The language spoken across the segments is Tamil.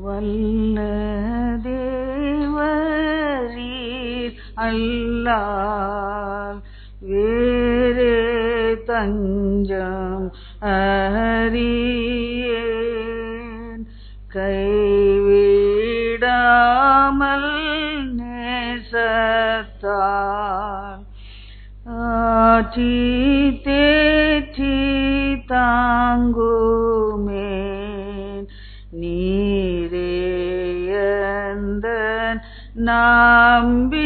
வல்ல தேவரீர் அல்லால் வேறே தஞ்சம் அறியேன். கைவிடாமல் நேசத்தால் ஆற்றி தேற்றி தாங்குமேன். நீரேயந்தன் நம்பிக்கை,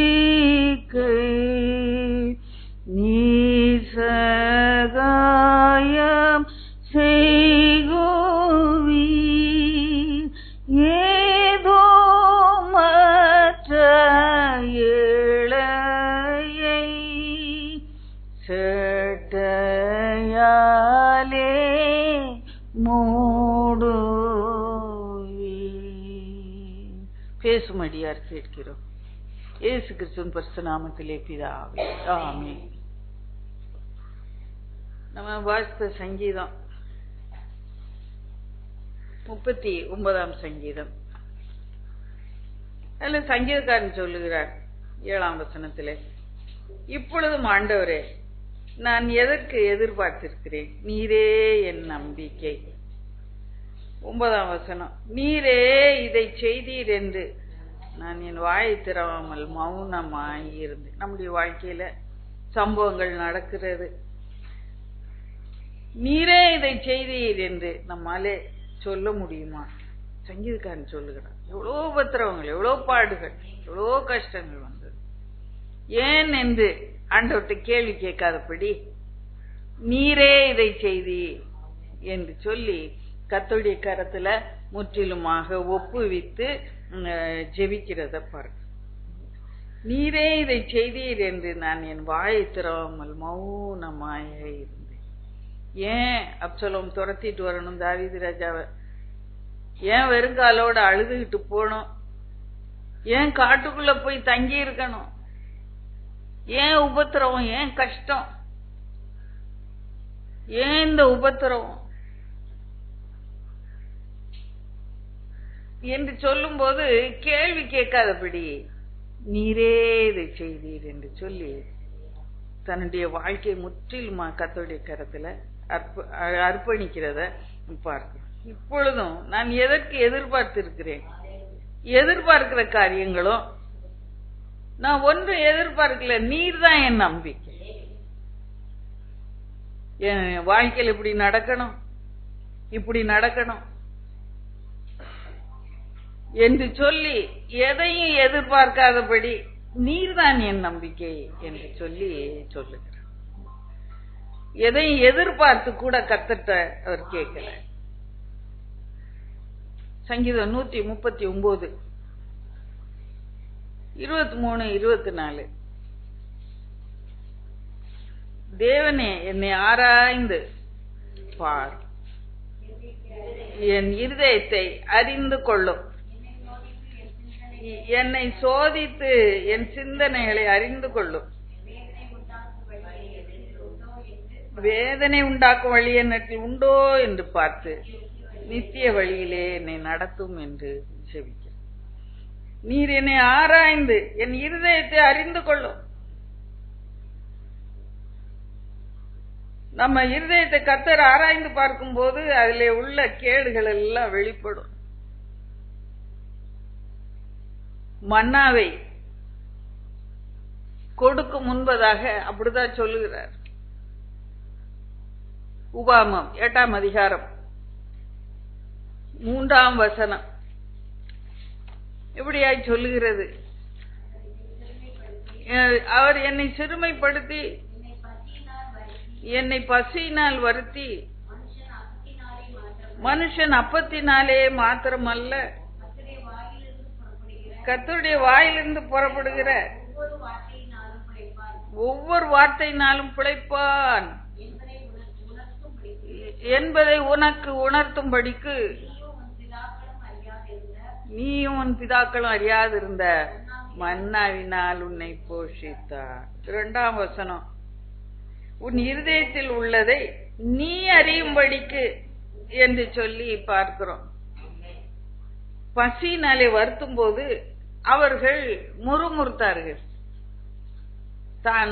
நீர் சகாயம் செய்குவீர். ஏதோ மற்ற ஏழையை சட்டையாலே மூடுவீர். பேசுமடியார் கேட்கிறோம். இயேசு கிறிஸ்துவின் பரிசுத்த நாமத்திலே பிதாவே, ஆமென். நம்ம வாசித்த சங்கீதம் 39ஆம் சங்கீதம். அதுல சங்கீதக்காரன் சொல்லுகிறார் 7ஆம் வசனத்திலே, இப்பொழுதும் ஆண்டவரே, நான் எதற்கு எதிர்பார்த்திருக்கிறேன், நீரே என் நம்பிக்கை. 9ஆம் வசனம், நீரே இதை செய்தீர் என்று நான் என் வாயை திறவாமல் மௌனமாயிருந்தேன். நம்முடைய வாழ்க்கையில சம்பவங்கள் நடக்கிறது, நீரே இதை செய்தீர் என்று நம்மாலே சொல்ல முடியுமா? சங்கீதக்காரன் சொல்லுகிறான், எவ்வளோ உபத்திரவங்கள், எவ்வளோ பாடுகள், எவ்வளோ கஷ்டங்கள் வந்தது. ஏன் என்று ஆண்டவர்கிட்ட கேள்வி கேட்காதபடி நீரே இதை செய்தீர் என்று சொல்லி கர்த்தருடைய கரத்துல முற்றிலுமாக ஒப்புவித்து ஜெபிக்கிறத பாருங்க. நீரே இதை செய்தீர் என்று நான் என் வாயை திறவாமல் மௌனமாய் இருந்தேன். ஏன் அப்சலோம் துரத்திட்டு வரணும் தாவீது ராஜாவை? ஏன் வெறுங்காலோட அழுதுகிட்டு போகணும்? ஏன் காட்டுக்குள்ள போய் தங்கி இருக்கணும்? ஏன் உபத்திரவம், ஏன் கஷ்டம், ஏன் இந்த உபத்திரவம் என்று சொல்லும் போது கேள்வி கேட்காதபடி நீரே இதை செய்தீர் என்று சொல்லி தன்னுடைய வாழ்க்கையை முற்றிலுமா கர்த்தருடைய கரத்துல அர்ப்பணிக்கிறத பார்க்க. இப்பொழுதும் நான் எதற்கு எதிர்பார்த்திருக்கிறேன், எதிர்பார்க்கிற காரியங்களும் நான் ஒன்றும் எதிர்பார்க்கல, நீர் தான் என் நம்பிக்கை. என் வாழ்க்கையில் இப்படி நடக்கணும், இப்படி நடக்கணும் என்று சொல்லி எதையும் எதிர்பார்க்காதபடி நீர்தான் என் நம்பிக்கை என்று சொல்லி சொல்லுகிறார். எதையும் எதிர்பார்த்து கூட கர்த்தர்ட்ட அவர் கேட்கல. சங்கீதம் 139 23 24, தேவனே என்னை ஆராய்ந்து பார், என் இருதயத்தை அறிந்து கொள்ளும், என்னை சோதித்து என் சிந்தனைகளை அறிந்து கொள்ளும், வேதனை உண்டாக்கும் வழி என்னிடத்தில் உண்டோ என்று பார்த்து நித்திய வழியிலே என்னை நடத்தும் என்று செபிக்க. நீர் என்னை ஆராய்ந்து என் இருதயத்தை அறிந்து கொள்ளும். நம்ம இருதயத்தை கர்த்தர் ஆராய்ந்து பார்க்கும் போது அதிலே உள்ள கேடுகள் எல்லாம் வெளிப்படும். மன்னாவை கொடுக்கும் முன்பதாக அப்படிதான் சொல்லுகிறார். உபாமம் 8ஆம் அதிகாரம் 3ஆம் வசனம் இப்படியாய் சொல்லுகிறது, அவர் என்னை சிறுமைப்படுத்தி என்னை பசியினால் வருத்தி, மனுஷன் அப்பத்தினாலே மாத்திரமல்ல கர்த்தருடைய வாயிலிருந்து புறப்படுகிற ஒவ்வொரு வார்த்தையினாலும் பிழைப்பான் என்பதை உனக்கு உணர்த்தும்படிக்கு நீயும் உன் பிதாக்களும் அறியாதிருந்த மன்னாவினால் உன்னை போஷித்தார். 2ஆம் வசனம், உன் இருதயத்தில் உள்ளதை நீ அறியும்படிக்கு என்று சொல்லி பார்க்கிறோம். பசியினாலே வருத்தும் போது அவர்கள் முறுமுறுத்தார்கள்.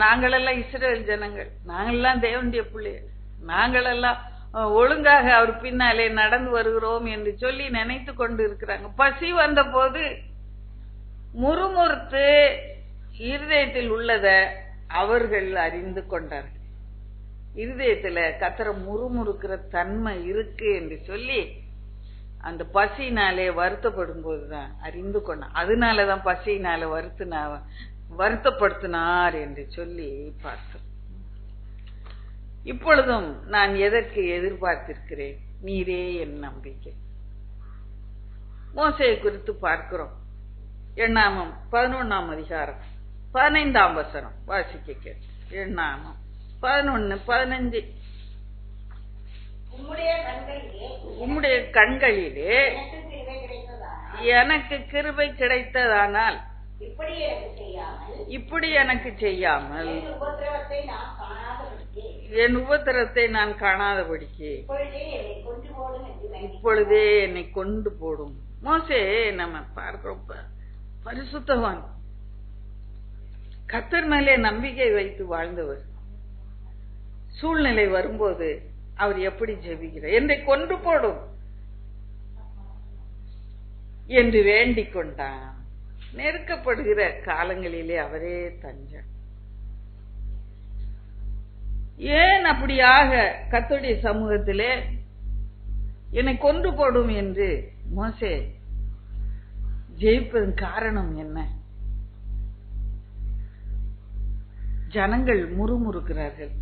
நாங்களெல்லாம் இஸ்ரவேல் ஜனங்கள், நாங்களெல்லாம் தேவனுடைய பிள்ளைகள், நாங்களெல்லாம் ஒழுங்காக அவர் பின்னாலே நடந்து வருகிறோம் என்று சொல்லி நினைத்து கொண்டு இருக்கிறாங்க. பசி வந்த போது முறுமுறுத்து இருதயத்தில் உள்ளத அவர்கள் அறிந்து கொண்டார்கள். இருதயத்துல கர்த்தரை முறுமுறுக்கிற தன்மை இருக்கு என்று சொல்லி அந்த பசியினாலே வருத்தப்படும் போதுதான் அறிந்து கொண்டான். அதனாலதான் பசியினால வருத்தப்படுத்தினார் என்று சொல்லி பார்த்தோம். இப்பொழுதும் நான் எதற்கு எதிர்பார்த்திருக்கிறேன்? நீரே என் நம்பிக்கை. மோசேயை குறித்து பார்க்கிறோம். எண்ணாமம் 11ஆம் அதிகாரம் 15ஆம் வசனம் வாசிக்க கேட்டு. எண்ணாமம் 11:15. உம்முடைய கண்களிலே எனக்கு கிருபை கிடைத்ததானால் இப்படி எனக்கு செய்யாமல் என் உபத்திரத்தை நான் காணாதபடிக்கு இப்பொழுதே என்னை கொண்டு போடும். மோசே நம்ம பார்க்கிறோம், பரிசுத்தவான், கர்த்தர் மேலே நம்பிக்கை வைத்து வாழ்ந்தவர். சூழ்நிலை வரும்போது அவர் எப்படி ஜெபிக்கிறார்? என்னை கொண்டு போடும் என்று வேண்டிக் கொண்டான். நெருக்கப்படுகிற காலங்களிலே அவரே தஞ்சம். ஏன் அப்படியாக கர்த்தருடைய சமூகத்திலே என்னை கொண்டு போடும் என்று மோசே ஜெயிப்பதன் காரணம் என்ன? ஜனங்கள் முறுமுறுக்கிறார்கள்.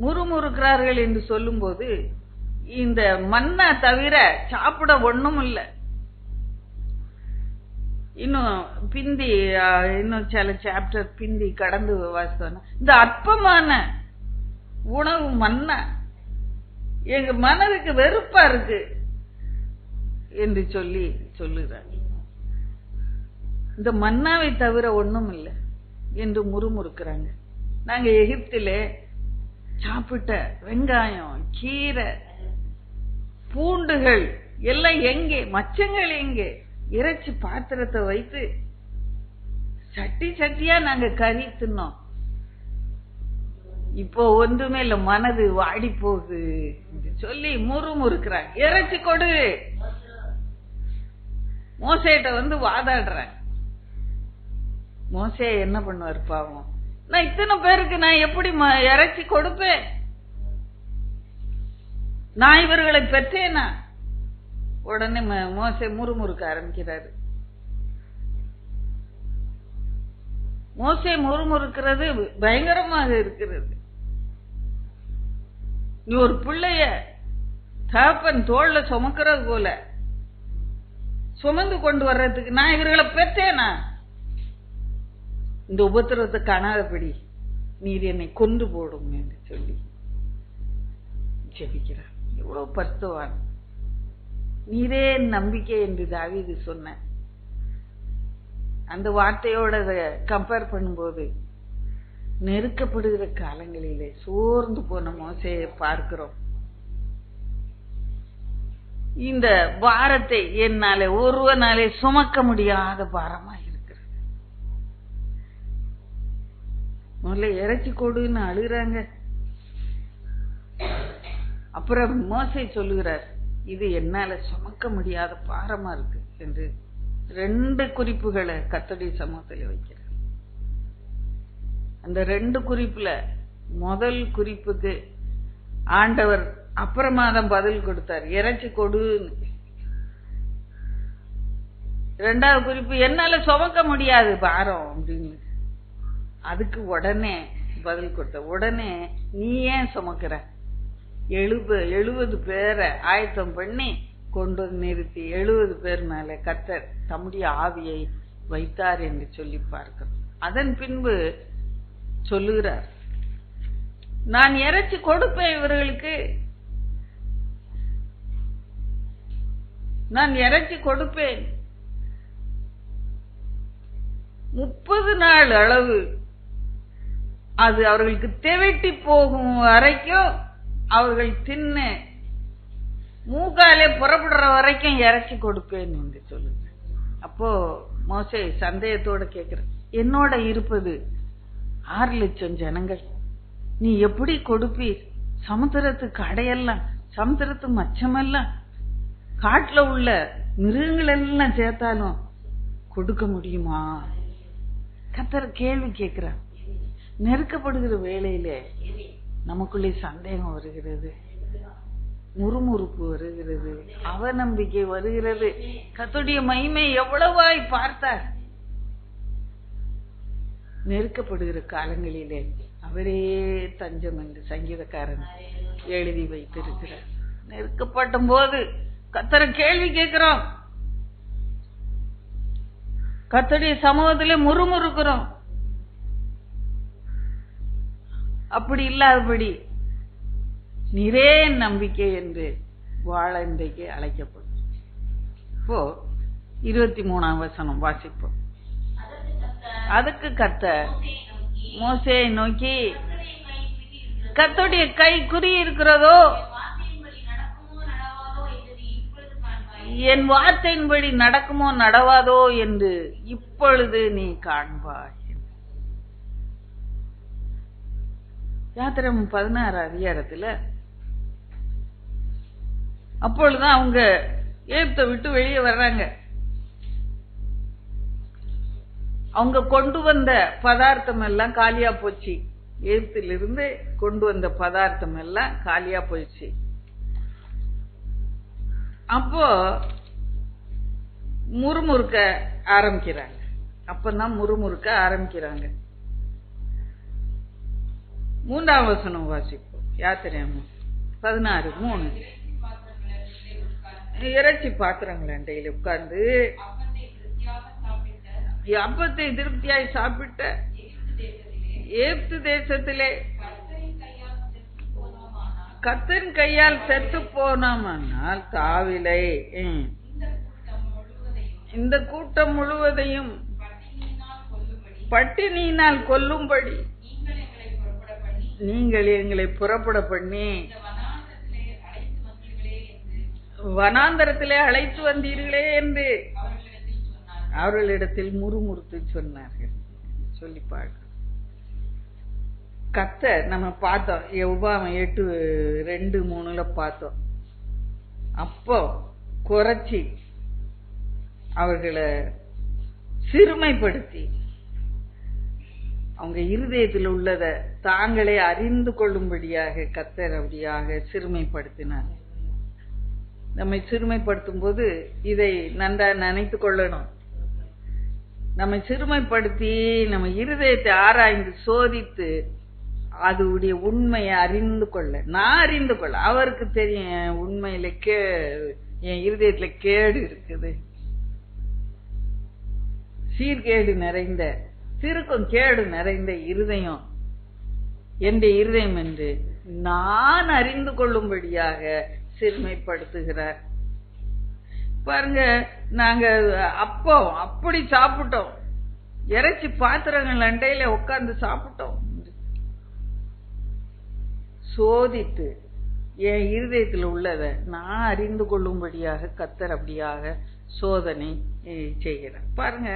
முறுமுறுக்கிறார்கள் என்று சொல்லும் போது இந்த மண்ணை தவிர சாப்பிட ஒண்ணும் இல்லை. இன்னும் சில சாப்டர் பிந்தி கடந்து வாசித்தோம். இந்த அற்பமான உணவு மண்ணா எங்க மனதுக்கு வெறுப்பா இருக்கு என்று சொல்லுகிறார். இந்த மன்னாவை தவிர ஒண்ணும் இல்லை என்று முறுமுறுக்கிறாங்க. நாங்க எகிப்திலே சாப்பிட்ட வெங்காயம், கீரை, பூண்டுகள் எல்லாம் எங்கே? மச்சங்கள் எங்கே? இறைச்சி பாத்திரத்தை வைத்து சட்டி சட்டியா நாங்க கறி தின்னோம். இப்போ ஒன்றுமே இல்ல, மனது வாடி போகுது சொல்லி முறுமுறுக்கிறாங்க. இறைச்சி கொடு. மோசேட்ட வந்து வாதாடுறாங்க. மோசே என்ன பண்ணுவார் பாவம்? நான் இத்தனை பேருக்கு நான் எப்படி இறைச்சி கொடுப்பேன்? நான் இவர்களை பெற்றேனா? உடனே மோசே முறுமுறுக்க ஆரம்பிக்கிறாரு. மோசே முறுமுறுக்கிறது பயங்கரமாக இருக்கிறது. நீ ஒரு பிள்ளைய தகப்பன் தோல்ல சுமக்கிறது போல சுமந்து கொண்டு வர்றதுக்கு நான் இவர்களை பெற்றேனா? இந்த உபத்திரத்தை காணாதபடி நீர் என்னை கொண்டு போடும் என்று சொல்லி ஜெபிக்கிறார். எவ்வளவு பரிசுத்தவான்! நீரே நம்பிக்கை என்று தாவீது சொன்ன அந்த வார்த்தையோட கம்பேர் பண்ணும்போது நெருக்கப்படுகிற காலங்களிலே சோர்ந்து போன மோசேயை பார்க்கிறோம். இந்த பாரத்தை என்னாலே ஒருவனாலே சுமக்க முடியாத பாரமா இருக்கிறது. முதல்ல இறைச்சி கொடுன்னு அழுகிறாங்க. அப்புறம் மோசே சொல்லுகிறார், இது என்னால சுமக்க முடியாத பாரமா இருக்கு என்று 2 குறிப்புகளை கர்த்தருடைய சமூகத்தில் வைக்கிறார். அந்த 2 குறிப்புல முதல் குறிப்புக்கு ஆண்டவர் அப்புறமாதான் பதில் கொடுத்தார், இறைச்சி கொடுன்னு. 2வது குறிப்பு என்னால சுமக்க முடியாது பாரம் அப்படின்னு. அதுக்கு உடனே பதில் கொடுத்த. உடனே நீ ஏன் சுமக்கிற? 70 பேரை ஆயத்தம் பண்ணி கொண்டு நிறுத்தி 70 பேர் மேல கர்த்தர் தம்முடைய ஆவியை வைத்தார் என்று சொல்லி பார்க்கிறோம். அதன் பின்பு சொல்லுகிறார், நான் இறைச்சி கொடுப்பேன் இவர்களுக்கு, நான் இறைச்சி கொடுப்பேன். 30 நாள் அளவு அது அவர்களுக்கு தெவிட்டி போகும் வரைக்கும் அவர்கள் தின்னு மூக்காலே புறப்படுற வரைக்கும் இறைச்சி கொடுப்பேன் என்று சொல்லுங்க. அப்போ மோசே சந்தேகத்தோட கேட்கிற, என்னோட இருப்பது 6 லட்சம் ஜனங்கள், நீ எப்படி கொடுப்பீர்? சமுத்திரத்துக்கு அடையெல்லாம், சமுத்திரத்து மச்சமெல்லாம், காட்டுல உள்ள மிருகங்கள் எல்லாம் சேர்த்தாலும் கொடுக்க முடியுமா? கர்த்தர் கேள்வி கேட்கிறார். நெருக்கப்படுகிற வேளையிலே நமக்குள்ளே சந்தேகம் வருகிறது, முறுமுறுப்பு வருகிறது, அவநம்பிக்கை வருகிறது. கர்த்தருடைய மகிமை எவ்வளவாய் பார்த்தார். நெருக்கப்படுகிற காலங்களிலே அவரே தஞ்சம் என்று சங்கீதக்காரன் எழுதி வைத்திருக்கிறார். நெருக்கப்படும் போது கர்த்தரை கேள்வி கேட்கிறோம், கர்த்தருடைய சமூகத்திலே முறுமுறுக்கிறோம். அப்படி இல்லாதபடி நீரே நம்பிக்கை என்று வாழ இன்றைக்கு அழைக்கப்படும். இப்போ 23ஆம் வசனம் வாசிப்போம். அதுக்கு கர்த்தர் மோசேயை நோக்கி, கர்த்தருடைய கை குறி இருக்கிறதோ, என் வார்த்தையின்படி நடக்குமோ நடவாதோ என்று இப்பொழுது நீ காண்பாய். யாத்திரம் 16 அதிகாரத்துல அப்பொழுதுதான் அவங்க எகிப்தை விட்டு வெளியே வர்றாங்க. அவங்க கொண்டு வந்த பதார்த்தம் எல்லாம் காலியா போச்சு. எகிப்திலிருந்து கொண்டு வந்த பதார்த்தம் எல்லாம் காலியா போயிடுச்சு. அப்போ முறுமுறுக்க ஆரம்பிக்கிறாங்க. அப்பதான் முறுமுறுக்க ஆரம்பிக்கிறாங்க. 3ஆம் வசனம் வாசிப்போம். யாத்திரம் 16:3. இறைச்சி பாத்திரங்கள் அண்டையில் உட்கார்ந்து அப்பத்தை திருப்தியாய் சாப்பிட்ட எகிப்து தேசத்திலே கர்த்தரின் கையால் செத்து போனோமானால் தாவிலை, இந்த கூட்டம் முழுவதையும் பட்டினியினால் கொல்லும்படி நீங்கள் எங்களை புறப்பட பண்ணி வனாந்தரத்திலே அழைத்து வந்தீர்களே என்று அவர்களிடத்தில் முறுமுறுத்து சொன்னார்கள். சொல்லி பார்க்க கர்த்தர் நம்ம பார்த்தோம், உபாகமம் 8:2-3 பார்த்தோம். அப்போ குறைச்சி அவர்களை சிறுமைப்படுத்தி அவங்க இருதயத்தில் உள்ளத தாங்களே அறிந்து கொள்ளும்படியாக கர்த்தர் அப்படியாக சிறுமைப்படுத்தினார். நம்மை சிறுமைப்படுத்தும் போது இதை நன்றா நினைத்து கொள்ளணும். நம்மை சிறுமைப்படுத்தி நம்ம இருதயத்தை ஆராய்ந்து சோதித்து அதுடைய உண்மையை அறிந்து கொள்ள, நான் அறிந்து கொள்ள, அவருக்கு தெரியும் உண்மையில என் இருதயத்துல கேடு இருக்குது, சீர்கேடு நிறைந்த திருக்கும் கேடு நிறைந்த இருதயம் என்ற இருதயம் என்று நான் அறிந்து கொள்ளும்படியாக சிறுமைப்படுத்துகிறார். பாருங்க, நாங்க அப்போ அப்படி சாப்பிட்டோம், இறைச்சி பாத்திரங்கள் அண்டையில உட்கார்ந்து சாப்பிட்டோம். சோதித்து என் இருதயத்தில் உள்ளத நான் அறிந்து கொள்ளும்படியாக கர்த்தர் அப்படியாக சோதனை செய்கிறார். பாருங்க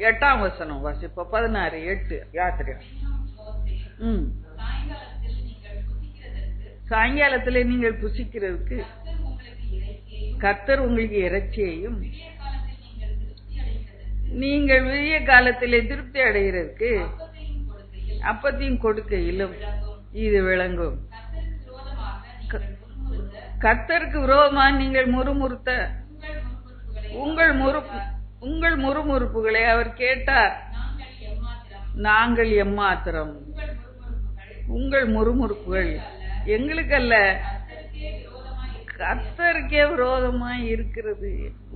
8ஆம் வசனம் வாசிப்போம். 16:8 யாத்திரை. சாயங்காலத்துல நீங்கள் புசிக்கிறதுக்கு கர்த்தர் உங்களுக்கு இறைச்சியையும் நீங்கள் விடிய காலத்திலே திருப்தி அடைகிறதுக்கு அப்பத்தையும் கொடுக்கையிலும் இது விளங்கும். கர்த்தருக்கு விரோதமா நீங்கள் முறுமுறுத்த உங்கள் முறுமுறுப்புகளை அவர் கேட்டார். நாங்கள் எம்மாத்திரம், உங்கள் முறுமுறுப்புகள் எங்களுக்கு அல்ல கர்த்தருக்கே விரோதமாய் இருக்கிறது.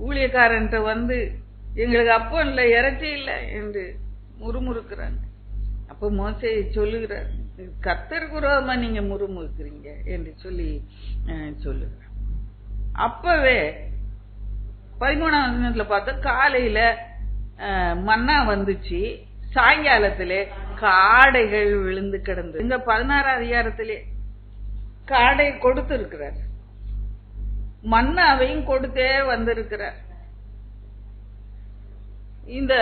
ஊழியக்காரன்ட்ட வந்து எங்களுக்கு அப்போ இல்லை இறைச்சி இல்லை என்று முறுமுறுக்கிறாங்க. அப்போ மோசே சொல்லுகிறார், கர்த்தருக்கு விரோதமா நீங்க முறுமுறுக்கிறீங்க என்று சொல்லி சொல்லுகிறார். அப்பவே 13ஆம் வசனத்துல பார்த்தா காலையில மன்னா வந்துச்சு, சாயங்காலத்திலே காடைகள் விழுந்து கிடந்து. இங்க 16ஆம் அதிகாரத்திலே காடை கொடுத்து இருக்கிறார். மன்னாவையும் கொடுத்தே வந்திருக்கிறார். இந்த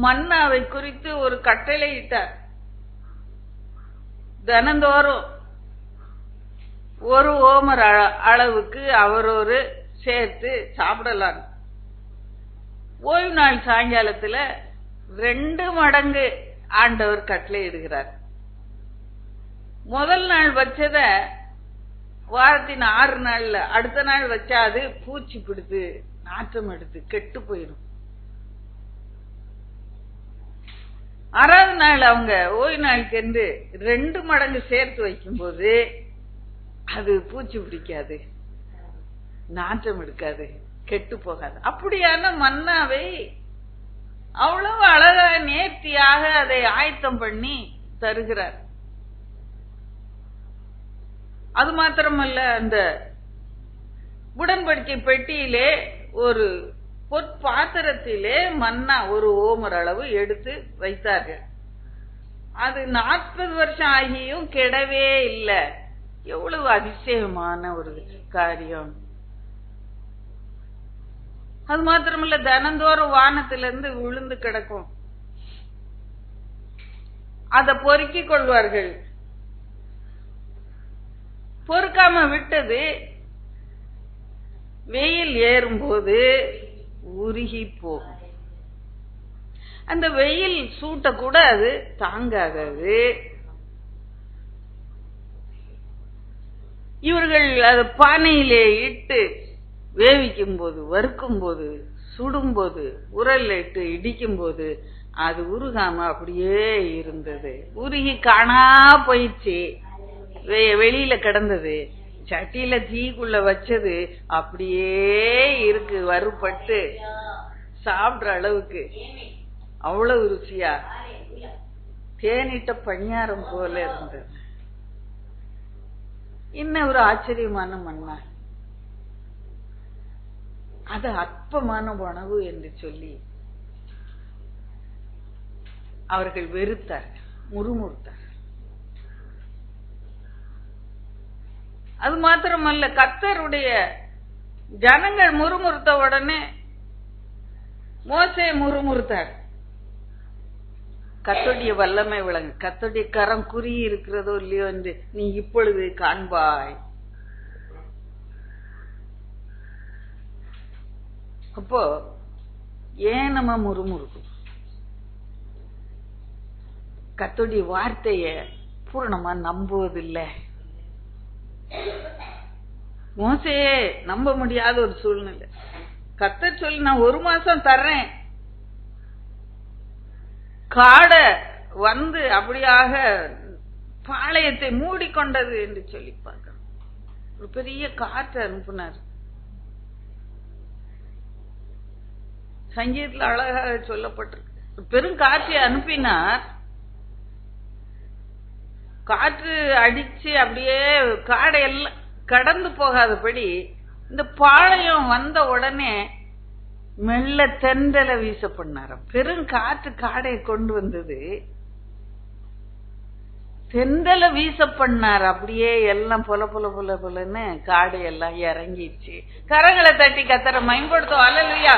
மன்னாவை குறித்து ஒரு கட்டளை இட்டார். தினந்தோறும் ஒரு ஓமர் அளவுக்கு அவரொரு சேர்த்து சாப்பிடலாம். ஓய்வு நாள் சாயங்காலத்துல 2 மடங்கு ஆண்டவர் கட்டளை இடுகிறார். முதல் நாள் வச்சத வாரத்தின் 6 நாள்ல அடுத்த நாள் வச்சா அது பூச்சி பிடித்து நாற்றம் எடுத்து கெட்டு போயிடும். 6வது நாள் அவங்க ஓய்வு நாளுக்கு என்று 2 மடங்கு சேர்த்து வைக்கும்போது அது பூச்சி பிடிக்காது, நாற்றம் எடுக்காது, கெட்டு போகாது. அப்படியான மன்னாவை அவ்வளவு அழகா நேர்த்தியாக அதை ஆயத்தம் பண்ணி தருகிறார். அது மாத்திரமல்ல, அந்த உடன்படிக்கை பெட்டியிலே ஒரு பொற்பாத்திரத்திலே மன்னா ஒரு ஓமர் அளவு எடுத்து வைத்தார்கள். அது 40 வருஷம் ஆகியும் கெடவே இல்லை. எவ்வளவு அதிசயமான ஒரு காரியம்! அது மாத்திரமல்ல, தினந்தோறும் வானத்திலிருந்து விழுந்து கிடக்கும். அதை பொறுக்கிக் கொள்வார்கள். பொறுக்காம விட்டது வெயில் ஏறும்போது உருகி போகும். அந்த வெயில் சூட்ட கூட அது தாங்காதது. இவர்கள் அது பானையிலே இட்டு வேவிக்கும் போது, வறுக்கும் போது, சுடும் போது, உரல்ல இட்டு இடிக்கும் போது அது உருகாம அப்படியே இருந்தது. உருகி காணா போயிடுச்சு, வெளியில கிடந்தது. சட்டியில தீக்குள்ள வச்சது அப்படியே இருக்கு, வறுபட்டு சாப்பிடுற அளவுக்கு அவ்வளவு ருசியா தேனிட்ட பணியாரம் போல இருந்தது. இன்னும் ஒரு ஆச்சரியமான மன்னா, அது அற்பமான உணவு என்று சொல்லி அவர்கள் வெறுத்தார், முறுமுறுத்தார். அது மாத்திரமல்ல, கர்த்தருடைய ஜனங்கள் முறுமுறுத்த உடனே மோசே முறுமுறுத்தார். கர்த்தருடைய வல்லமை விளங்கு, கர்த்தருடைய கரம் குறி இருக்கிறதோ இல்லையோ என்று நீ இப்பொழுது காண்பாய். அப்போ ஏன் நம்ம முறுமுறுக்கும்? கர்த்தருடைய வார்த்தைய பூரணமா நம்புவதில்லை. மோசேயே நம்ப முடியாத ஒரு சூழ்நிலை. கர்த்தர் சொல்லி நான் 1 மாசம் தர்றேன், காட வந்து அப்படியாக பாளையத்தை மூடிக்கொண்டது என்று சொல்லி பார்க்க ஒரு பெரிய காற்றை அனுப்பினார். சங்கீதத்தில் அழகாக சொல்லப்பட்டிருக்கு, பெரும் காற்றை அனுப்பினார். காற்று அடிச்சு அப்படியே காடையெல்லாம் கடந்து போகாதபடி இந்த பாளையம் வந்த உடனே மெல்ல தென்றலை வீச பண்ணார். பெரும் காற்று காடையை கொண்டு வந்தது, தென்றலை வீச பண்ணார். அப்படியே எல்லாம் பொல பொல பொல பொலன்னு காடையெல்லாம் இறங்கிடுச்சு. கரங்களை தட்டி கத்தரை மயன்படுத்தும். அல்லேலூயா.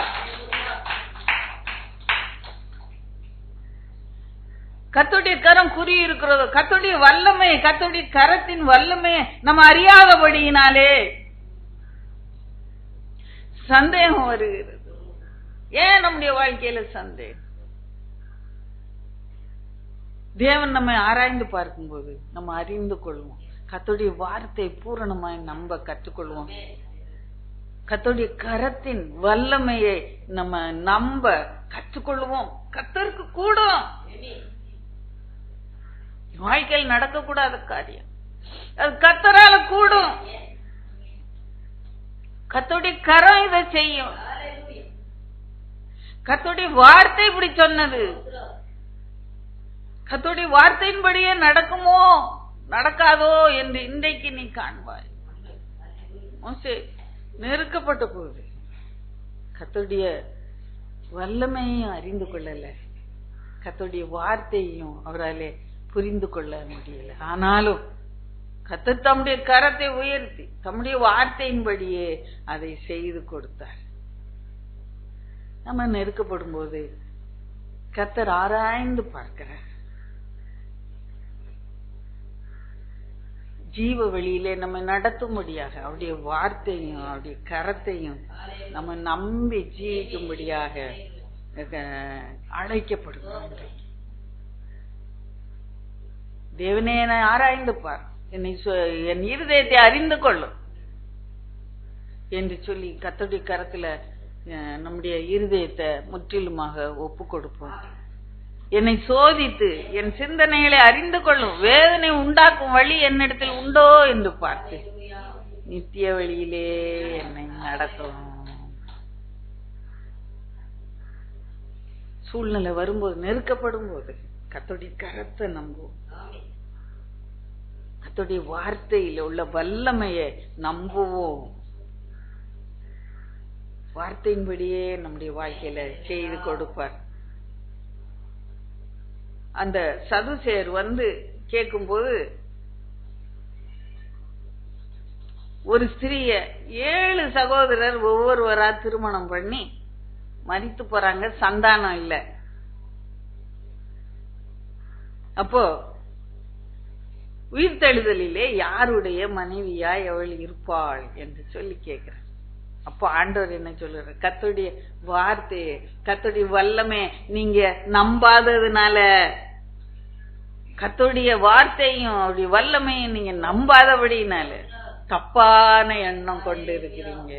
கர்த்தருடைய கரம் குறி இருக்கிறதோ, கர்த்தருடைய வல்லமை, கர்த்தருடைய கரத்தின் வல்லமை நம்ம அறியாதபடியினாலே சந்தேகம் வருகிறது. ஏன் நம்முடைய வாழ்க்கையில சந்தேகம்? தேவன் நம்மை ஆராய்ந்து பார்க்கும்போது நம்ம அறிந்து கொள்வோம். கர்த்தருடைய வார்த்தை பூரணமாய் நம்ப கற்றுக்கொள்வோம். கர்த்தருடைய கரத்தின் வல்லமையை நம்ம நம்ப கற்றுக்கொள்வோம். கர்த்தருக்கு கூடும். வாழ்க்கையில் நடக்கக்கூடாத காரியம் அது கர்த்தரால கூடும். கர்த்தருடைய கரம் இதை செய்யும். கர்த்தருடைய வார்த்தை இப்படி சொன்னது. கர்த்தருடைய வார்த்தையின்படியே நடக்குமோ நடக்காதோ என்று இன்றைக்கு நீ காண்பாய். மோசே நெருக்கப்பட்ட போது கர்த்தருடைய வல்லமையையும் அறிந்து கொள்ளல, கர்த்தருடைய வார்த்தையையும் அவராலே புரிந்து கொள்ள முடியல. ஆனாலும் கர்த்தர் தம்முடைய கரத்தை உயர்த்தி தம்முடைய வார்த்தையின்படியே அதை செய்து கொடுத்தார். நம்ம நெருக்கப்படும் போது கர்த்தர் ஆராய்ந்து பார்க்கிறார். ஜீவ வழியிலே நம்ம நடத்தும்படியாக அவருடைய வார்த்தையும் அவருடைய கரத்தையும் நம்ம நம்பி ஜீவிக்கும்படியாக அழைக்கப்படுகிறோம். தேவனே என்னை ஆராய்ந்து பார், என் இருதயத்தை அறிந்து கொள்ளும் என்று சொல்லி கர்த்தருடைய கரத்துல நம்முடைய இருதயத்தை முற்றிலுமாக ஒப்பு கொடுப்போம். என்னை சோதித்து என் சிந்தனைகளை அறிந்து கொள்ளும், வேதனை உண்டாக்கும் வழி என்னிடத்தில் உண்டோ என்று பார்த்து நித்திய வழியிலே என்னை நடத்தும். சூழ்நிலை வரும்போது, நெருக்கப்படும் போது கர்த்தருடைய கரத்தை நம்புவோம். கர்த்தருடைய வார்த்தையில் உள்ள வல்லமையை நம்புவோம். வார்த்தையின்படியே நம்முடைய வாழ்க்கையில செய்து கொடுப்பார். அந்த சதுசேயர் கேட்கும்போது ஒரு ஸ்திரிய 7 சகோதரர் ஒவ்வொருவரா திருமணம் பண்ணி மரித்து போறாங்க, சந்தானம் இல்ல. அப்போ உயிர்த்தெழுதலிலே யாருடைய மனைவியா எவள் இருப்பாள் என்று சொல்லி கேட்கிறார். அப்போ ஆண்டவர் என்ன சொல்றாரு? கர்த்தருடைய வார்த்தையை, கர்த்தருடைய வல்லமை நீங்க நம்பாததுனால, கர்த்தருடைய வார்த்தையும் அவருடைய வல்லமையும் நீங்க நம்பாதபடினால தப்பான எண்ணம் கொண்டு இருக்கிறீங்க.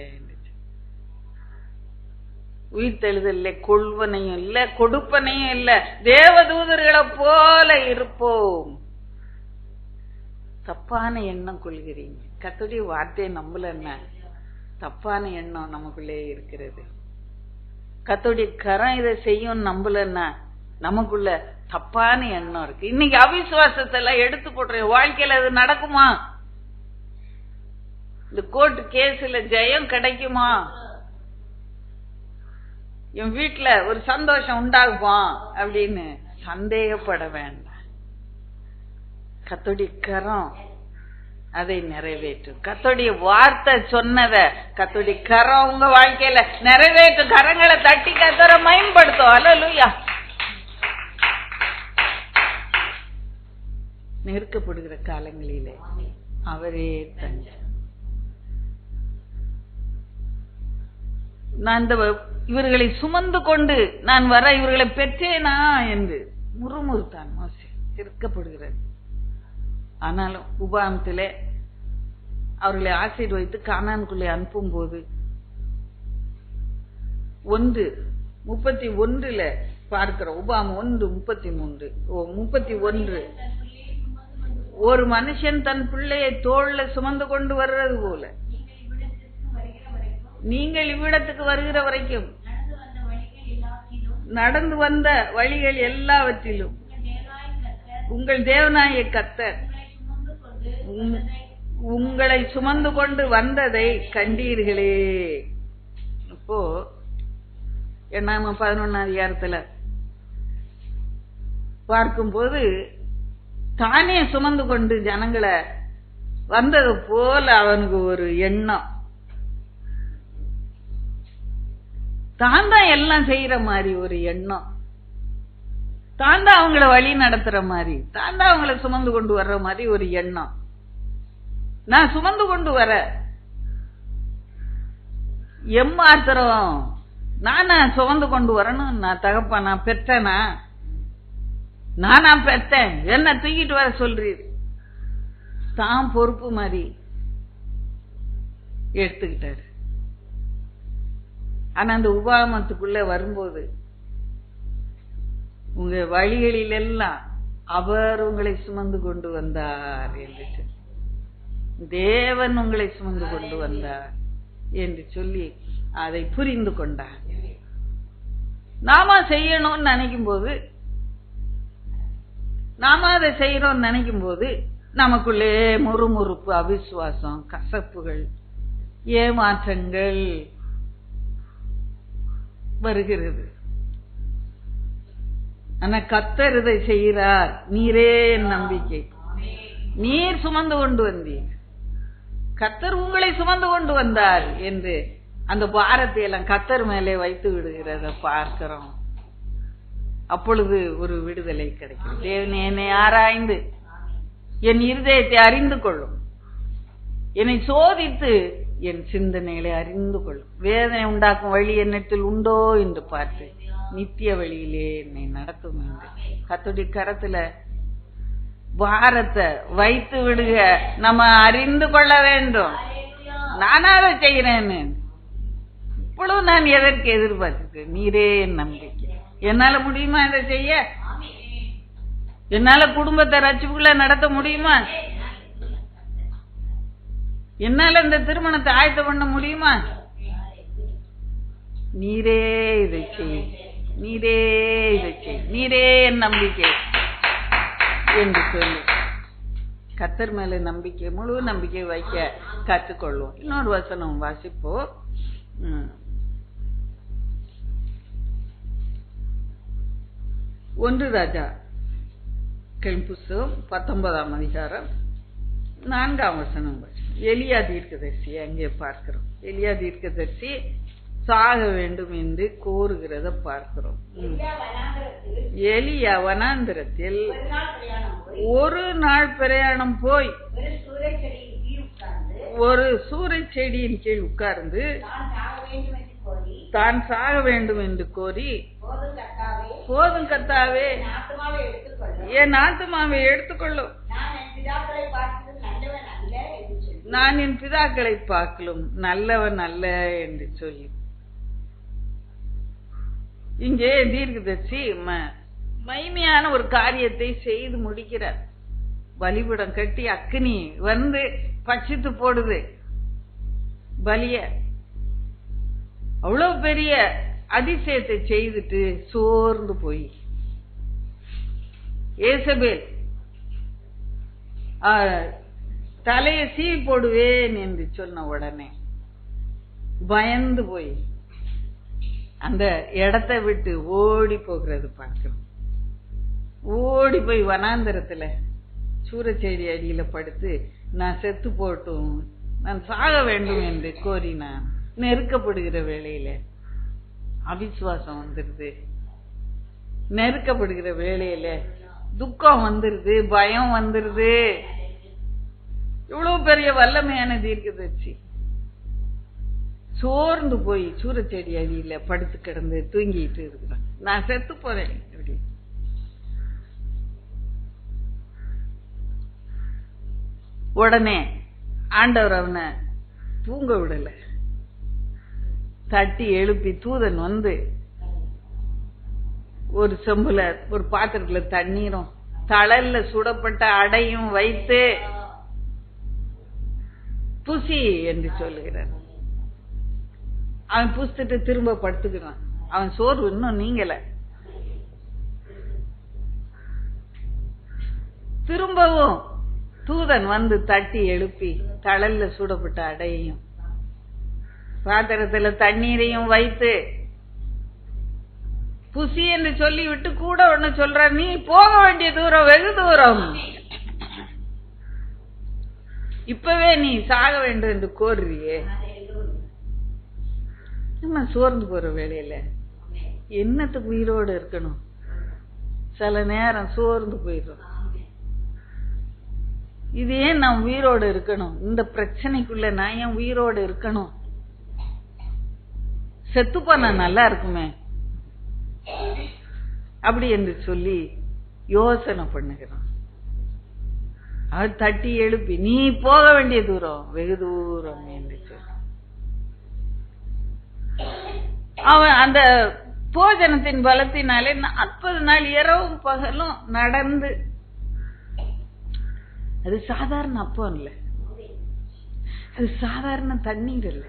உயிர்த்தெழுதல்ல கொள்வனையும் இல்ல, கொடுப்பனையும் இல்ல, தேவதூதர்களை போல இருப்போம். தப்பான எண்ணம் கொள்கிறீங்க. கர்த்தருடைய வார்த்தையை நம்பலன்னா தப்பான எண்ணம் நமக்குள்ளே இருக்கிறது. கர்த்தருடைய கரம் இதை செய்யும் நம்பலன்னா நமக்குள்ள தப்பான எண்ணம் இருக்கு. இன்னைக்கு அவிசுவாசத்தை எல்லாம் எடுத்து போடுற வாழ்க்கையில அது நடக்குமா? இந்த கோர்ட் கேஸ்ல ஜெயம் கிடைக்குமா? என் வீட்டுல ஒரு சந்தோஷம் உண்டாகுமா அப்படின்னு சந்தேகப்பட வேண்டாம். கர்த்தருடைய கரம் அதை நிறைவேற்றும். கர்த்தருடைய வார்த்தை சொன்னத கர்த்தருடைய கரம் உங்க வாழ்க்கையில நிறைவேற்றும். கரங்களை தட்டி கர்த்தரை மேம்படுத்தும். அல்லேலூயா. நெருக்கப்படுகிற காலங்களிலே அவரே தஞ்சம். நான் இவர்களை சுமந்து கொண்டு நான் வர இவர்களை பெற்றேனா என்று முறுமுறுத்தான் மோசே. நெருக்கப்படுகிறது. ஆனாலும் உபாகமத்திலே அவர்களை ஆசீர்வதித்து கானானுக்குள்ளே அனுப்பும் போது 1:31 பார்க்கிறோம். உபாகமம் 1:33 ஒரு மனுஷன் தன் பிள்ளையை தோள்ல சுமந்து கொண்டு வர்றது போல நீங்கள் இவ்விடத்துக்கு வருகிற வரைக்கும் நடந்து வந்த வழிகள் எல்லாவற்றிலும் உங்கள் தேவனாகிய கர்த்தர் உங்களை சுமந்து கொண்டு வந்ததை கண்டீர்களே. இப்போ 11 அதிகாரத்துல பார்க்கும்போது தானே சுமந்து கொண்டு ஜனங்களை வந்தது போல அவனுக்கு ஒரு எண்ணம். தான் தான் எல்லாம் செய்யற மாதிரி ஒரு எண்ணம். தான் தான் அவங்கள வழி நடத்துற மாதிரி, தான் தான் அவங்கள சுமந்து கொண்டு வர்ற மாதிரி ஒரு எண்ணம். நான் சுமந்து கொண்டு வர எம்மாத்திரம் நானா சுமந்து கொண்டு வரணும்? நான் தகப்பா, நான் பெற்றனா? நானா பெற்றேன்? என்ன தூக்கிட்டு வர சொல்றீர்? தான் பொறுப்பு மாதிரி எடுத்துக்கிட்டாரு. ஆனா அந்த உபாகமத்துக்குள்ள வரும்போது உங்க வழிகளிலெல்லாம் அவர் உங்களை சுமந்து கொண்டு வந்தார் என்று சொல்லி, தேவன் உங்களை சுமந்து கொண்டு வந்தார் என்று சொல்லி அதை புரிந்து கொண்டார். நாம செய்யணும்னு நினைக்கும் போது, நாம அதை செய்யறோம்னு நினைக்கும் போது நமக்குள்ளே முறுமுறுப்பு, அவிசுவாசம், கசப்புகள், ஏமாற்றங்கள் வருகிறது. ஆனா கர்த்தர் இதை செய்கிறார். நீரே நம்பிக்கை. நீர் சுமந்து கொண்டு வந்தீர், கர்த்தர் உங்களை சுமந்து கொண்டு வந்தார் என்று அந்த பாரத்தை எல்லாம் கர்த்தர் மேலே வைத்து விடுகிறத பார்க்கிறோம். அப்பொழுது ஒரு விடுதலை கிடைக்கும். தேவனே, என்னை ஆராய்ந்து என் இருதயத்தை அறிந்து கொள்ளும், என்னை சோதித்து என் சிந்தனைகளை அறிந்து கொள்ளும். வேதனை உண்டாக்கும் வழி என்னிடத்தில் உண்டோ என்று பார்த்து நித்திய வழியிலே என்னை நடத்தும் என்று கர்த்தருடைய கரத்துல பாரத்தை வைத்து விடுக. நம்ம அறிந்து கொள்ள வேண்டும், நானா அதை செய்கிறேன்னு. இப்பொழுது நான் எதற்கு எதிர்பார்த்து, நீரே என் நம்பிக்கை. என்னால முடியுமா இதை செய்ய? என்னால குடும்பத்தை ரட்சிப்புக்குள்ள நடத்த முடியுமா? என்னால இந்த திருமணத்தை ஆயத்த பண்ண முடியுமா? நீரே இதை செய், நீரே இதை செய், நீரே என் நம்பிக்கை என்று சொல்லி கர்த்தர் மேல நம்பிக்கை, முழு நம்பிக்கை வைக்க கற்றுக்கொள்வோம். இன்னொரு வசனம் வாசிப்போம். 1 ராஜாக்களின் புஸ்தகம் 19ஆம் அதிகாரம் 4ஆம் வசனம். எலியா தீர்க்கதரிசி அங்கே பார்க்கிறோம். எலியா தீர்க்கதரிசி சாக வேண்டும் என்று கோருகிறத பார்க்கிறோம். எலியா வனாந்திரத்தில் ஒரு நாள் பிரயாணம் போய் ஒரு சூறை செடியின் கீழ் உட்கார்ந்து தான் சாக வேண்டும் என்று கோரி, போதும் கர்த்தாவே, என் ஆத்துமாவை எடுத்துக்கொள்ளும், நான் என் பிதாக்களை பார்க்கலும் நல்லவன் அல்ல என்று சொல்லி இங்கே தீர்க்கதரிசி மகிமையான ஒரு காரியத்தை செய்து முடிக்கிறார். பலிபீடம் கட்டி அக்கினி வந்து பட்சித்து போடுது பலிய. அவ்வளவு பெரிய அதிசயத்தை செய்துட்டு சோர்ந்து போய் ஏசபேல் தலையை சீவி போடுவேன் என்று சொன்ன உடனே பயந்து போய் அந்த இடத்தை விட்டு ஓடி போகிறது பார்க்கிறோம். ஓடி போய் வனாந்தரத்துல சூரச்செடி அடியில படுத்து நான் செத்து போட்டும், நான் சாக வேண்டும் என்று கோரி நான் நெருக்கப்படுகிற வேளையில அவிசுவாசம் வந்துருது, நெருக்கப்படுகிற வேளையில துக்கம் வந்துருது, பயம் வந்துருது. இவ்வளவு பெரிய வல்லமையான தீர்க்கதரிசி சோர்ந்து போய் சூரச்செடி அடியில படுத்து கிடந்து தூங்கிட்டு இருக்கிறான். நான் செத்து போறேன் அப்படி. உடனே ஆண்டவர் அவனை தூங்க விடல, தட்டி எழுப்பி தூதன் வந்து ஒரு செம்புல ஒரு பாத்திரத்துல தண்ணீரும் தழல்ல சுடப்பட்ட அடையும் வைத்து புசி என்று சொல்லுகிறார். அவன் புசித்துட்டு திரும்ப படுத்துக்கிறான். அவன் சோர்வு இன்னும் நீங்கல. திரும்பவும் தூதன் வந்து தட்டி எழுப்பி தழல்ல சூடப்பட்ட அடையையும் பாத்திரத்துல தண்ணீரையும் வைத்து புசி என்று சொல்லி விட்டு கூட ஒண்ணு சொல்ற, நீ போக வேண்டிய தூரம் வெகு தூரம், இப்பவே நீ சாக வேண்டும் என்று கோருறியே. நம்ம சோர்ந்து போற வேலையில என்னத்துக்கு உயிரோடு இருக்கணும்? சில நேரம் சோர்ந்து போயிடும். இது ஏன் நான் உயிரோடு இருக்கணும்? இந்த பிரச்சனைக்குள்ள நான் ஏன் உயிரோடு இருக்கணும்? செத்து போனா நல்லா இருக்குமே அப்படி என்று சொல்லி யோசனை பண்ணுகிறான். அவர் தட்டி எழுப்பி நீ போக வேண்டிய தூரம் வெகு தூரம் என்று சொல்லி அவன் அந்த போஜனத்தின் பலத்தினாலே 40 நாள் இரவும் பகலும் நடந்து, அது சாதாரண அப்பம் இல்ல, அது சாதாரண தண்ணீர் இல்ல,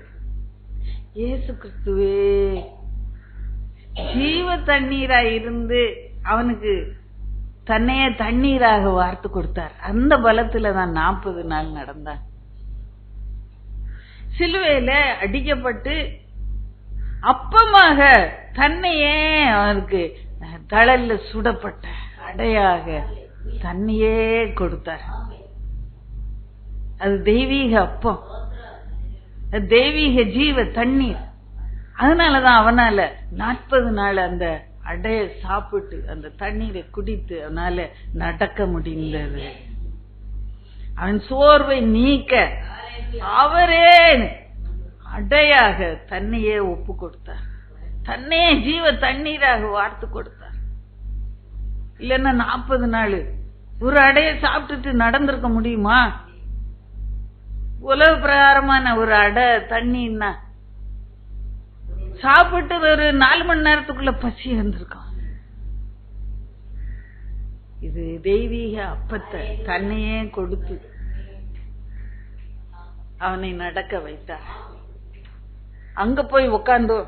இயேசு கிறிஸ்துவே ஜீவ தண்ணீராய் இருந்து அவனுக்கு தன்னையே தண்ணீராக வார்த்து கொடுத்தார். அந்த பலத்துல தான் 40 நாள் நடந்தான். சிலுவையில அடிக்கப்பட்டு அப்பமாக தன்னையே அவனுக்கு தழல்ல சுடப்பட்ட அடையாக தன்னையே கொடுத்தார். அது தெய்வீக அப்பம், தெய்வீக ஜீவ தண்ணீர். அதனாலதான் அவனால 40 நாள் அந்த அடைய சாப்பிட்டு அந்த தண்ணீரை குடித்து அவனால நடக்க முடிந்தது. அவன் சோர்வை நீக்க அவரே அடையாக தன்னையே ஒப்பு கொடுத்தார், தன்னையே ஜீவ தண்ணீராக வார்த்து கொடுத்தார். இல்லன்னா 40 நாள் ஒரு அடைய சாப்பிட்டுட்டு நடந்திருக்க முடியுமா? உலக பிரகாரமான ஒரு அடை தண்ணின்னா சாப்பிட்டு ஒரு 4 மணி நேரத்துக்குள்ள பசி வந்திருக்கும். இது தெய்வீக அப்பத்தை தன்னையே கொடுத்து அவனை நடக்க வைத்தார். அங்க போய் உட்கார்ந்தோ,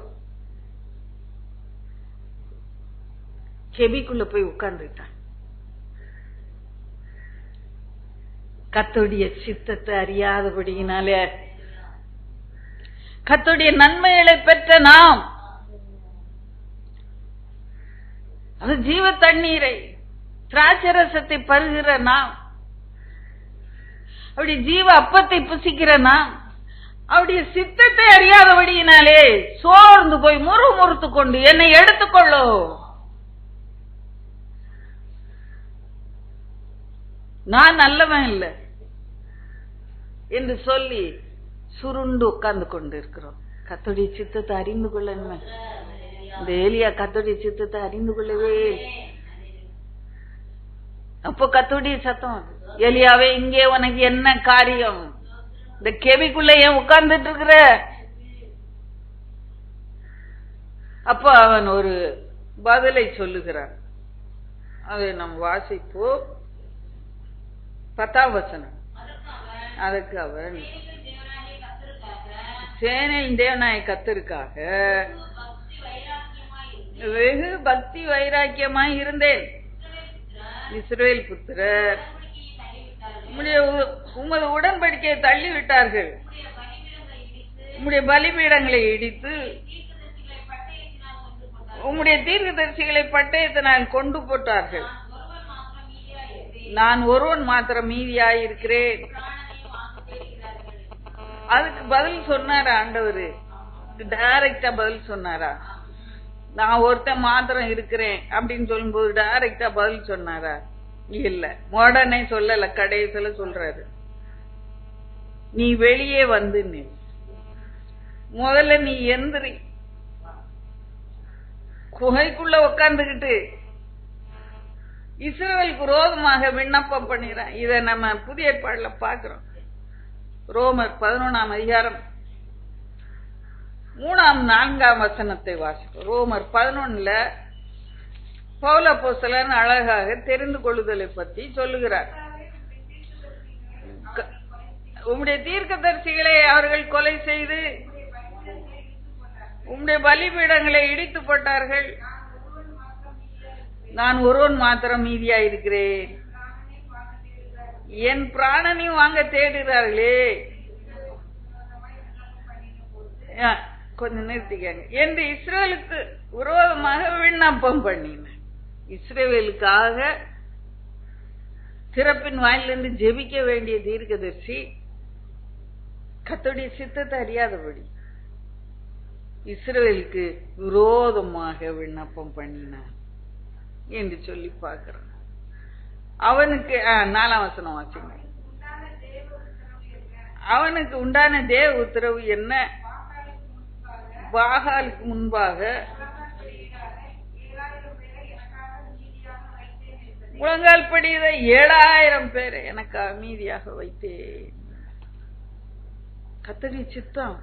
கெபிக்குள்ள போய் உட்கார்ந்துட்டான். கர்த்தருடைய சித்தத்தை அறியாதபடியினாலே கர்த்தருடைய நன்மைகளை பெற்ற நாம் அது ஜீவ தண்ணீரை திராட்சரசத்தை பருகிற நாம், அப்படி ஜீவ அப்பத்தை புசிக்கிற நாம் அவருடைய சித்தத்தை அறியாதபடியினாலே சோர்ந்து போய் முறுமுறுத்து கொண்டு என்னை எடுத்துக்கொள்ளோ, நான் நல்லவன் இல்லை என்று சொல்லி சுருண்டு உட்கார்ந்து கொண்டு இருக்கிறோம். கர்த்தருடைய சித்தத்தை அறிந்து கொள்ள இந்த ஏலியா கர்த்தருடைய சித்தத்தை அறிந்து கொள்ளவே. அப்போ கர்த்தருடைய சத்தம், ஏலியாவே இங்கே உனக்கு என்ன காரியம்? இந்த கெபிக்குள்ள ஏன் உட்கார்ந்துட்டு இருக்கிற? அப்போ அவன் ஒரு பதிலை சொல்லுகிறான். அதை நாம் வாசிப்போம். 10ஆம் வசனம். அதுக்கு அவன், சேனையின் தேவனாய கர்த்தருக்காக வெகு பக்தி வைராக்கியமாய் இருந்தேன். இஸ்ரவேல் புத்திரர் உமது உடன்படிக்கையை தள்ளிவிட்டார்கள், உம்முடைய பலிபீடங்களை இடித்து உம்முடைய தீர்க்கதரிசிகளை பட்டயத்தினால் கொண்டு போட்டார்கள். நான் ஒருவன் மாத்திரம் மீதியாயிருக்கிறேன். அதுக்கு பதில் சொன்னாரா ஆண்டவரு? டைரக்டா பதில் சொன்னாரா? நான் ஒருத்தன் மாத்திரம் இருக்கிறேன் அப்படின்னு சொல்லும்போது டைரக்டா பதில் சொன்னாரா? இல்ல, உடனே சொல்லல, கடைசியில சொல்றாரு, நீ வெளியே வந்து முதல்ல நீ எந்திரி, குகைக்குள்ள உட்கார்ந்துகிட்டு இஸ்ரவேலுக்கு விரோதமாக விண்ணப்பம் பண்ணிடுறேன். இத நம்ம புதிய ஏற்பாடுல பாக்குறோம். ரோமர் 11ஆம் அதிகாரம் 3ஆம் 4ஆம் வசனத்தை வாசிப்போம். ரோமர் 11ல பவுல் அப்போஸ்தலன் அழகாக தெரிந்து கொள்ளுதலை பற்றி சொல்லுகிறார். உம்முடைய தீர்க்கதரிசிகளை அவர்கள் கொலை செய்து உம்முடைய பலிபீடங்களை இடித்து போட்டார்கள், நான் ஒருவன் மாத்திரம் மீதியாயிருக்கிறேன், என் பிராணனையும் வாங்க தேடுகிறார்களே. கொஞ்சம் நிறுத்திக்காங்க. என்று இஸ்ரவேலுக்கு விரோதமாக விண்ணப்பம் பண்ணின. இஸ்ரவேலுக்காக திறப்பின் வாயிலிருந்து ஜெபிக்க வேண்டிய தீர்க்கதரிசி கர்த்தருடைய சித்தத்தை அறியாதபடி இஸ்ரவேலுக்கு விரோதமாக விண்ணப்பம் பண்ணினார் என்று சொல்லி பார்க்கிறோம். அவனுக்கு 4ஆம் வசனம் வாசிங்க. அவனுக்கு உண்டான தேவ உத்தரவு என்ன? பாகாலுக்கு முன்பாக முழங்கால் படித 7000 பேரை எனக்கு மீதியாக வைத்தேன். கர்த்தருடைய சித்தம்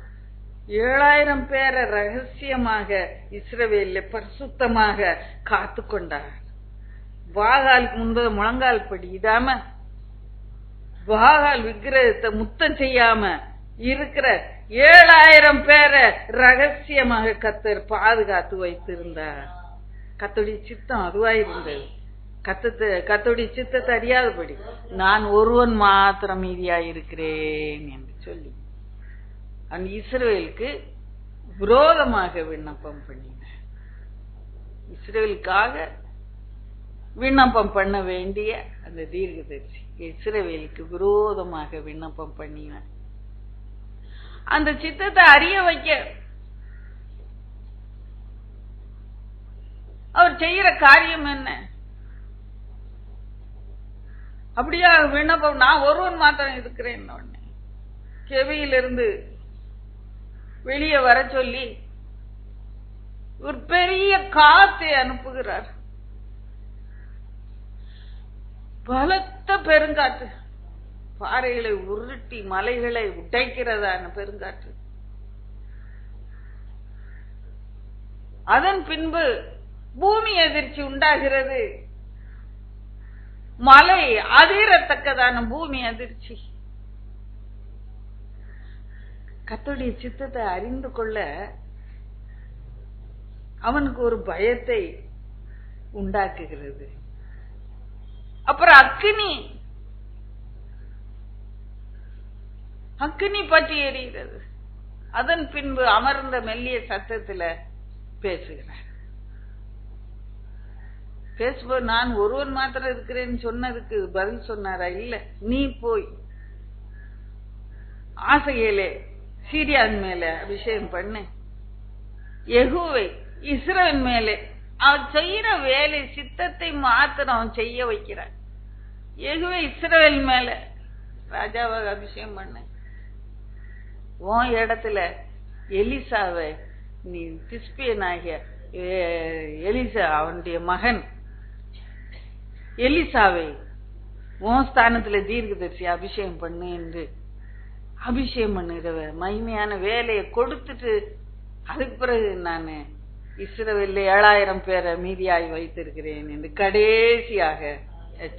7000 பேரை ரகசியமாக இஸ்ரவேல்ல பரிசுத்தமாக காத்து கொண்டார். பாகாலுக்கு முன்பு முழங்கால் படிடாம, பாகால் விக்கிரகத்தை முத்தம் செய்யாம இருக்கிற 7000 பேரை ரகசியமாக கர்த்தர் பாதுகாத்து வைத்திருந்தார். கர்த்தருடைய சித்தம் அதுவாயிருந்தது. கர்த்தருடைய சித்தத்தை அறியாதபடி நான் ஒருவன் மாத்திரம் மீதியாயிருக்கிறேன் என்று சொல்லி அந்த இஸ்ரவேலுக்கு விரோதமாக விண்ணப்பம் பண்ணினார். இஸ்ரவேலுக்காக விண்ணப்பம் பண்ண வேண்டிய அந்த தீர்க்கதரிசி இஸ்ரவேலுக்கு விரோதமாக விண்ணப்பம் பண்ணினார். அந்த சித்தத்தை அறிய வைக்க அவர் செய்யற காரியம் என்ன? அப்படியா விண்ணப்பம், நான் ஒருவன் மாத்திரம் இருக்கிறேன். கெவியிலிருந்து வெளியே வர சொல்லி ஒரு பெரிய காத்தை அனுப்புகிறார். பலத்த பெருங்காற்று, பாறைகளை உருட்டி மலைகளை உடைக்கிறதான பெருங்காற்று. அதன் பின்பு பூமி அதிர்ச்சி உண்டாகிறது. மலை அதிரத்தக்கதான பூமி அதிர்ச்சி. கர்த்தருடைய சித்தத்தை அறிந்து கொள்ள அவனுக்கு ஒரு பயத்தை உண்டாக்குகிறது. அப்புறம் அக்கினி பற்றி எரிகிறது. அதன் பின்பு அமர்ந்த மெல்லிய சத்தத்துல பேசுகிறார். பேசும்போது நான் ஒருவன் மாத்திரம் இருக்கிறேன்னு சொன்னதுக்கு பதில் சொன்னாரா? இல்ல, நீ போய் ஆசையிலே சீரியான் மேல அபிஷேகம் பண்ணு, யெகூவை இஸ்ரவேல் மேலே. அவன் செய்யற வேலை சித்தத்தை மாத்திரம் அவன் செய்ய வைக்கிறான். யெகூவை இஸ்ரவேல் மேல ராஜாவாக அபிஷேகம் பண்ண. உன் இடத்துல எலிசாவை நீ திஸ்பியனாகிய எலிசா அவனுடைய மகன் எலிசாவை உன் ஸ்தானத்துல தீர்க்கதரிசி அபிஷேகம் பண்ணு என்று அபிஷேகம் பண்ணுகிற மகிமையான வேலையை கொடுத்துட்டு அதுக்கு பிறகு நான் இஸ்ரவேல்ல 7000 பேரை மீதியாய் வைத்திருக்கிறேன் என்று கடைசியாக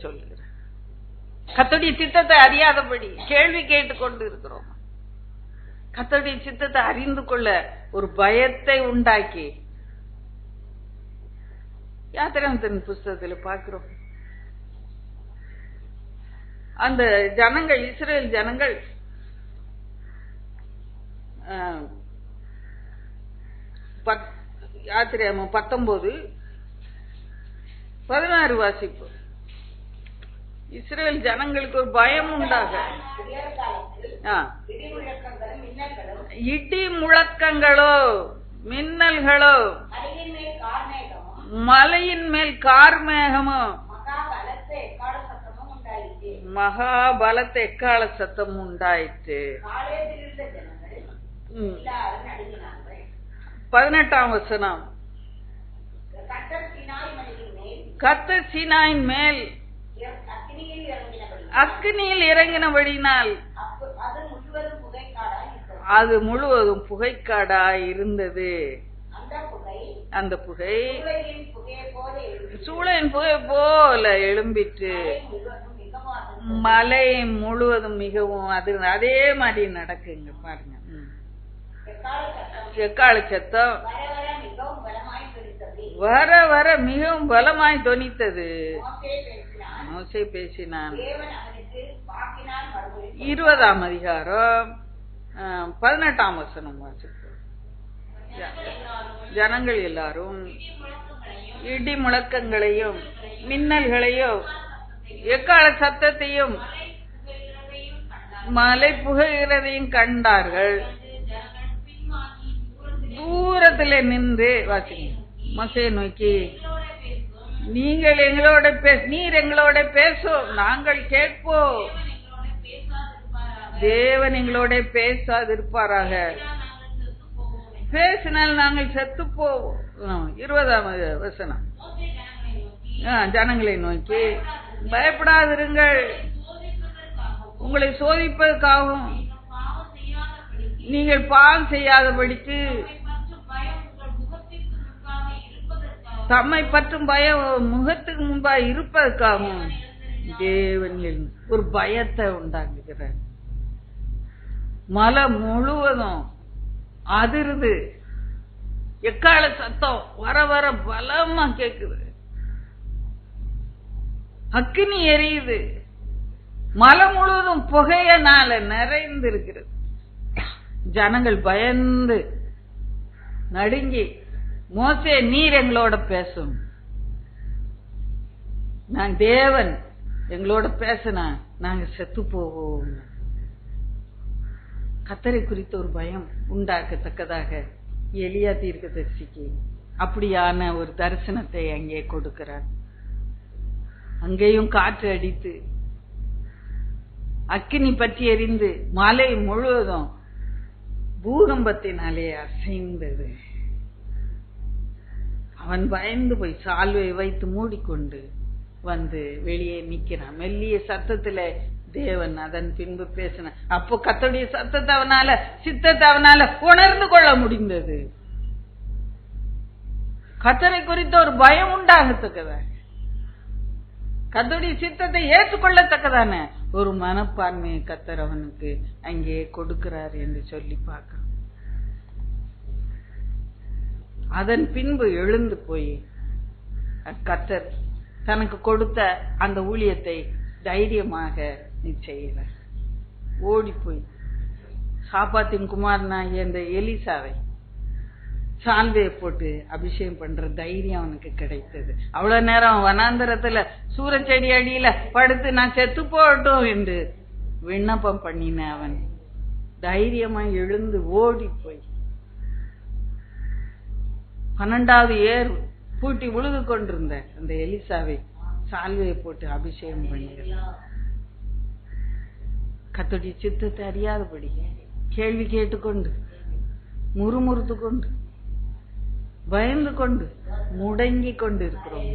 சொல்லுகிறேன். கர்த்தருடைய சித்தத்தை அறியாதபடி கேள்வி கேட்டுக்கொண்டு இருக்கிறோம். கர்த்தருடைய சித்தத்தை அறிந்து கொள்ள ஒரு பயத்தை உண்டாக்கி யாத்திராகமத்தின் புஸ்தகத்தில் பார்க்கிறோம். அந்த ஜனங்கள், இஸ்ரேல் ஜனங்கள் யாத்திராகமம் 19:16 வாசிப்பு. இஸ்ரேல் ஜனங்களுக்கு ஒரு பயம் உண்டாக இடி முழக்கங்களோ மின்னல்களோ மலையின் மேல் கார்மேகமோ மகாபலத்த எக்கால சத்தம் உண்டாயிற்று. 18ஆம் வசனம். கர்த்தர் சீனாயின் மேல் அக்கினியில் இறங்கினபடியினால் அது முழுவதும் புகைக்காடாய் இருந்தது. அந்த புகை சூளையின் புகை போல எழும்பிற்று. மலை முழுவதும் மிகவும் அதே மாதிரி நடக்குங்க. பாருங்க, எக்கால சத்தம் வர வர மிகவும் பலமாய் தொனித்தது. மோசே பேசினான். 20ஆம் அதிகாரம் 18ஆம் வசனம் வாசிப்போம். ஜனங்கள் எல்லாரும் இடி முழக்கங்களையும் மின்னல்களையும் எக்கால சத்தத்தையும் மலை புகைகிறதையும் கண்டார்கள். தூரத்திலே நின்று வாசிங்க. மோசேயை நோக்கி, நீங்கள் எங்களோட நீர் எங்களோட பேசும், நாங்கள் கேட்போம். தேவன் எங்களோட பேசாதிருப்பாராக. பேசினால் நாங்கள் செத்து போவோம். 20ஆம் வசனம். ஜனங்களை நோக்கி, பயப்படாதிருங்கள், உங்களை சோதிப்பதற்காகவும் நீங்கள் பாவம் செய்யாதபடிக்கு தம்மை பற்றும் பயம் முகத்துக்கு முன்பாக இருப்பதற்காகவும் தேவனில் ஒரு பயத்தை உண்டாக்குகிறார். மலை முழுவதும் அதிருது. எக்கால சத்தம் வர வர பலமா கேக்குது. அக்கினி எரியுது. மலை முழுவதும் புகையனால நிறைந்து இருக்கிறது. ஜனங்கள் பயந்து நடுங்கி, மோசே நீர் எங்களோட பேசும், நான் தேவன், எங்களோட பேசினா நாங்க செத்து போவோம். கர்த்தரை குறித்த ஒரு பயம் உண்டாக்கத்தக்கதாக எலியா தீர்க்கதரிசிக்கு அப்படியான ஒரு தரிசனத்தை அங்கே கொடுக்கிறார். அங்கேயும் காற்று அடித்து அக்கினி பற்றி எரிந்து மலை முழுவதும் பூகம்பத்தினாலே அசைந்தது. அவன் பயந்து போய் சால்வை வைத்து மூடிக்கொண்டு வந்து வெளியே நிக்கிறான். மெல்லிய சத்தத்துல தேவன் அதன் பின்பு பேசின. அப்போ கர்த்தருடைய சத்தத்தை சித்தத்தை அவனால உணர்ந்து கொள்ள முடிந்தது. கர்த்தரை குறித்த ஒரு பயம் உண்டாகத்தக்கதா, கர்த்தருடைய சித்தத்தை ஏற்றுக்கொள்ளத்தக்கதான ஒரு மனப்பான்மையை கர்த்தர் அவனுக்கு அங்கே கொடுக்கிறார் என்று சொல்லி பார்க்கிறோம். அதன் பின்பு எழுந்து போய் கர்த்தர் தனக்கு கொடுத்த அந்த ஊழியத்தை தைரியமாக செய்கிறார். ஓடி போய் சாப்பாத்தின் குமாரனாகிய அந்த எலிசாவை சால்வையை போட்டு அபிஷேகம் பண்ற தைரியம் அவனுக்கு கிடைத்தது. அவ்வளவு நேரம் வனாந்தரத்துல சூரச்செடி அடியில படுத்து நான் செத்து போகட்டும் என்று விண்ணப்பம் பண்ணின அவன் தைரியமா எழுந்து ஓடி போய் 12வது ஏர் பூட்டி உழுது கொண்டிருந்த அந்த எலிசாவை சால்வையை போட்டு அபிஷேகம் பண்ணுகிறார். கர்த்தருடைய சித்தத்தை அறியாதபடி கேள்வி கேட்டுக்கொண்டு முறுமுறுத்து கொண்டு பயந்து கொண்டு முடங்கி கொண்டு இருக்கிறோம்.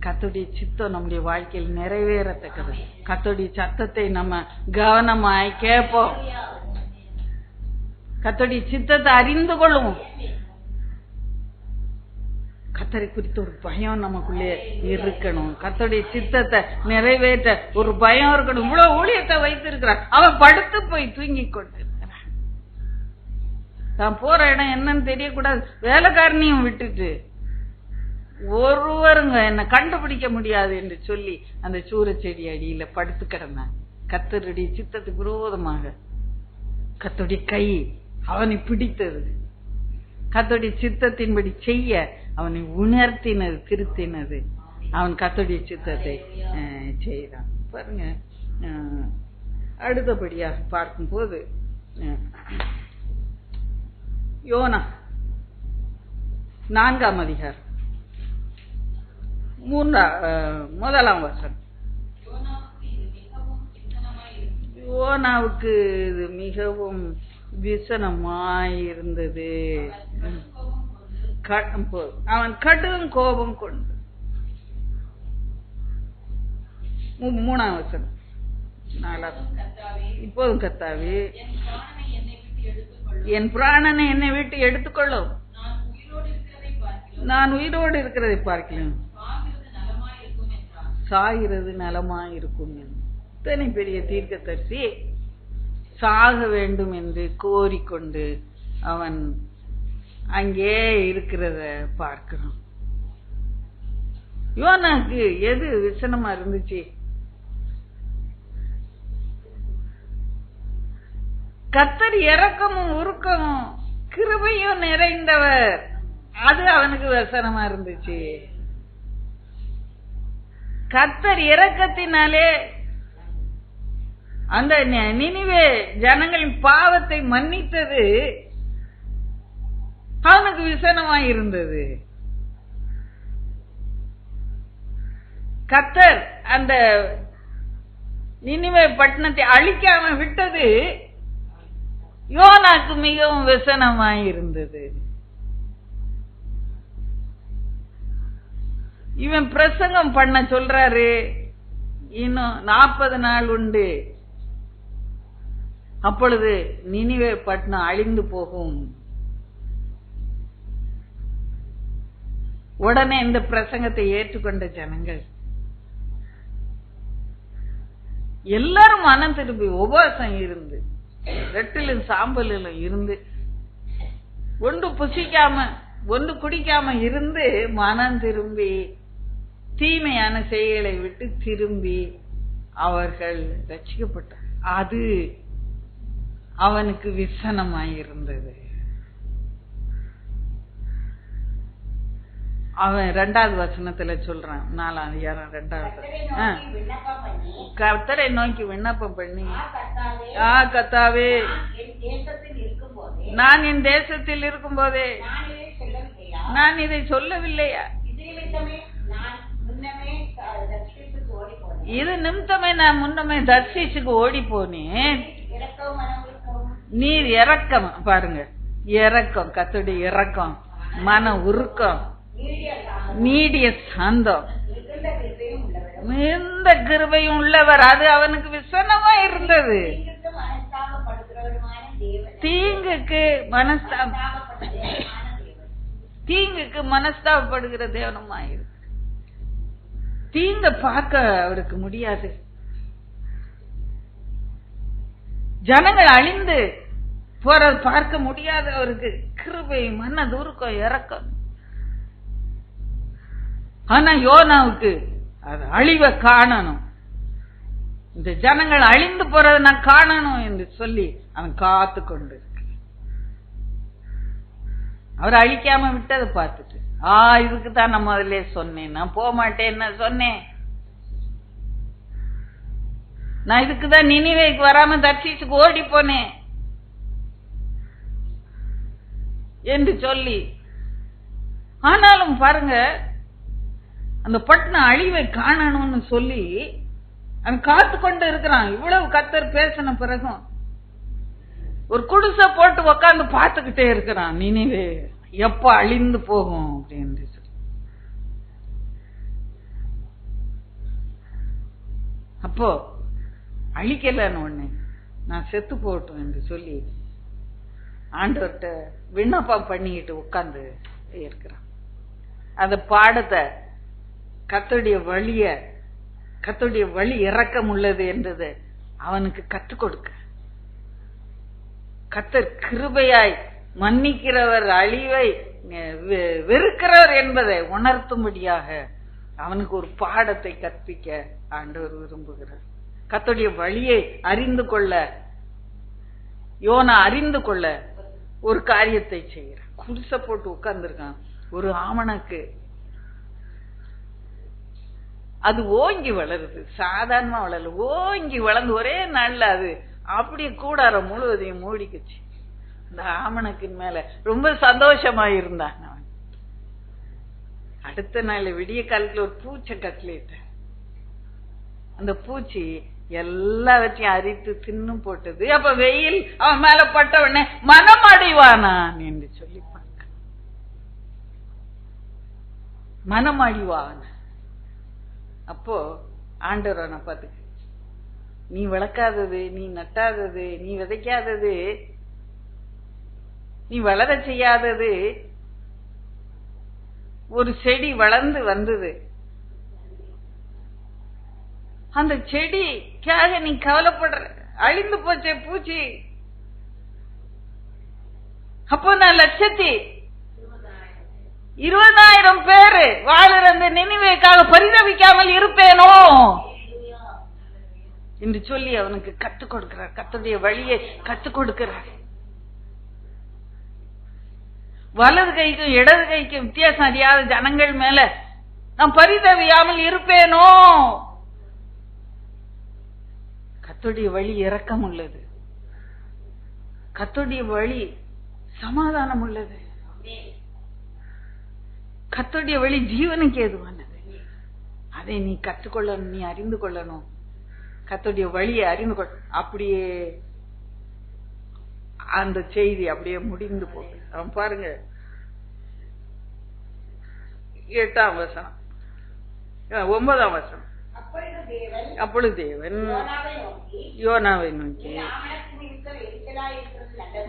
கர்த்தருடைய சித்தம் நம்முடைய வாழ்க்கையில் நிறைவேறத்தக்கது. கர்த்தருடைய சத்தத்தை நம்ம கவனமாய் கேட்போம். கர்த்தருடைய சித்தத்தை அறிந்து கொள்ளுவோம். கர்த்தரை குறித்த ஒரு பயம் நமக்குள்ளே இருக்கணும். கர்த்தருடைய சித்தத்தை நிறைவேற்ற ஒரு பயம் இருக்கணும். இவ்வளவு ஊழியத்தை வைத்திருக்கிறான், அவன் படுத்து போய் தூங்கி கொண்டு இருக்கிறான். தான் போற இடம் என்னன்னு தெரியக்கூடாது. வேலைக்காரனையும் விட்டுட்டு ஒருவருங்க என்ன கண்டுபிடிக்க முடியாது என்று சொல்லி அந்த சூரச்செடி அடியில படுத்து கிடந்தான். கர்த்தருடைய சித்தத்துக்கு விரோதமாக கர்த்தருடைய கை அவனை பிடித்தது. கர்த்தருடைய சித்தத்தின்படி செய்ய அவனை உணர்த்தினது, திருத்தினது. அவன் கர்த்தருடைய சித்தத்தை செய்தான். பாருங்க, அடுத்தபடியாக பார்க்கும்போது யோனா 4ஆம் அதிகாரம் 1ஆம் வசனம். யோனாவுக்கு இது மிகவும் விசனமாயிருந்தது. அவன் கடும் கோபம் கொண்டு 3ஆம் வசனம் 4ஆம். இப்போதும் கர்த்தாவே என் பிராணனை என்னை விட்டு எடுத்துக்கொள்ளும். நான் உயிரோடு இருக்கிறதை பார்க்கலாம், சாகிறது நலமாயிருக்கும். இத்தனை பெரிய தீர்க்கதரிசி சாக வேண்டும் என்று கோரிக்கொண்டு அவன் அங்கே இருக்கிறத பார்க்கிறோம். யோனாக்கு எது விசனமா இருந்துச்சு? கர்த்தர் இரக்கமும் உருக்கமும் கிருபையும் நிறைந்தவர், அது அவனுக்கு விசனமா இருந்துச்சு. கர்த்தர் இரக்கத்தினாலே அந்த நினிவே ஜனங்களின் பாவத்தை மன்னித்தது அவனுக்கு விசனமாய் இருந்தது. கர்த்தர் அந்த நினிவே பட்டணத்தை அழிக்காம விட்டது யோனாக்கு மிகவும் விசனமாய் இருந்தது. இவன் பிரசங்கம் பண்ண சொல்றாரு, இன்னும் 40 நாள் உண்டு, அப்பொழுது நினிவே பட்டணம் அழிந்து போகும். உடனே இந்த பிரசங்கத்தை ஏற்றுக்கொண்ட ஜனங்கள் எல்லாரும் மனம் திரும்பி உபவாசம் இருந்து ரெட்டிலும் சாம்பலிலும் இருந்து ஒன்று புசிக்காம ஒன்று குடிக்காம இருந்து மனம் திரும்பி தீமையான செயலை விட்டு திரும்பி அவர்கள் ரட்சிக்கப்பட்டார். அது அவனுக்கு விசனமாயிருந்தது. அவன் 2வது வசனத்துல சொல்றான், 4ஆம் அதிகாரம் 2வது. கர்த்தரை நோக்கி விண்ணப்பம் பண்ணி, கர்த்தாவே நான் என் தேசத்தில் இருக்கும் போதே நான் இதை சொல்லவில்லையா? இது நிமித்தமே நான் முன்னமே தர்ஷீசுக்கு ஓடி போனேன். நீர் இரக்கம் பாருங்க, இரக்கம், கர்த்தருடைய இரக்கம், மன உருக்கம், நீடிய சாந்தம், மிகுந்த கிருபையும் உள்ளவர். அது அவனுக்கு விசனமா இருந்தது. தீங்குக்கு மனஸ்தாபப்படுகிற தேவனுமா இருக்கு. தீங்க பார்க்க அவருக்கு முடியாது. ஜனங்கள் அழிந்து போறது பார்க்க முடியாது அவருக்கு. கிருபை, மனதுருக்கம், இரக்கம். ஆனா யோனாவுக்கு அது அழிவை காணணும், இந்த ஜனங்கள் அழிந்து போறதை நான் காணணும் என்று சொல்லி அவன் காத்து கொண்டு இருக்கு. அவர் அழிக்காம விட்டதை பார்த்துட்டு, இதுக்குதான் நான் முதல்ல சொன்னேன், நான் போக மாட்டேன்னு சொன்னேன், நான் இதுக்குதான் நினிவேக்கு வராம தர்ஷீசுக்கு ஓடி போனேன் என்று சொல்லி. ஆனாலும் பாருங்க, அந்த பட்டணம் அழிவை காணணும்னு சொல்லி அவன் காத்து கொண்டு இருக்கிறான். இவ்வளவு கர்த்தர் பேசின பிறகும் ஒரு குடிசை போட்டு உக்காந்து பார்த்துக்கிட்டே இருக்கிறான், நினிவே எப்ப அழிந்து போகும் அப்படின்னு சொல்லி. அப்போ அழிக்கலன்னு ஒண்ணு, நான் செத்து போட்டோம் என்று சொல்லி ஆண்டவர்கிட்ட விண்ணப்பம் பண்ணிக்கிட்டு உட்கார்ந்து இருக்கிறான். அந்த பாடத்தை கர்த்தருடைய வழிய, கர்த்தருடைய வழி இரக்கம் உள்ளது என்றது அவனுக்கு கற்றுக் கொடுக்க, கர்த்தர் கிருபையாய் மன்னிக்கிறவர், அழிவை வெறுக்கிறவர் என்பதை உணர்த்தும்படியாக அவனுக்கு ஒரு பாடத்தை கற்பிக்க ஆண்டவர் விரும்புகிறார். கர்த்தருடைய வழியை அறிந்து கொள்ள யோனா அறிந்து கொள்ள ஒரு காரியத்தை செய்கிறான். குடிசை போட்டு உட்கார்ந்துருக்கான். ஒரு ஆமணக்கு அது ஓங்கி வளருது, சாதாரணமா வளரல, ஓங்கி வளர்ந்து ஒரே நாள்ல அது அப்படியே கூடாரம் முழுவதையும் மூடிக்குச்சு. இந்த ஆமணக்கின் மேல ரொம்ப சந்தோஷமா இருந்தான் அவன். அடுத்த நாள் விடிய காலத்துல ஒரு பூச்சை கட்டளிட்ட. அந்த பூச்சி எல்லாவற்றையும் அரித்து தின்னு போட்டது. அப்ப வெயில் அவன் மேல பட்ட உடனே மனம் அடிவானான் என்று சொல்லி பார்க்க, மனம் அடிவான். அப்போ ஆண்டவரை பார்த்து, நீ வளர்க்காதது, நீ நட்டாதது, நீ விதைக்காதது, நீ வளர செய்யாதது, ஒரு செடி வளர்ந்து வந்தது, அந்த செடிக்காக நீ கவலைப்படுற, அழிந்து போச்சே பூச்சி. அப்போ நான் 1,20,000 பேரு வாழற அந்த நினிவேக்காக பரிதவிக்காமல் இருப்பேனோ என்று சொல்லி அவனுக்கு கற்றுக் கொடுக்கிறார். கர்த்தருடைய வழியை கற்றுக் கொடுக்கிறார். வலது கைக்கும் இடது கைக்கும் வித்தியாசம் அறியாத ஜனங்கள் மேல நான் பரிதவியாமல் இருப்பேனோ. கர்த்தருடைய வழி இரக்கம் உள்ளது, கர்த்தருடைய வழி சமாதானம் உள்ளது, கர்த்தருடைய வழி ஜீவனுக்கு ஏதுவானது. அதை நீ கற்றுக்கொள்ளணும், நீ அறிந்து கொள்ளணும். கர்த்தருடைய வழியை அறிந்து கொள்ள, அப்படியே அந்த செய்தி அப்படியே முடிந்து போகுது. அவன் பாருங்க 8ஆம் வசனம், 9ஆம் வசனம். அப்பொழுது தேவன் யோனாவை நோக்கி,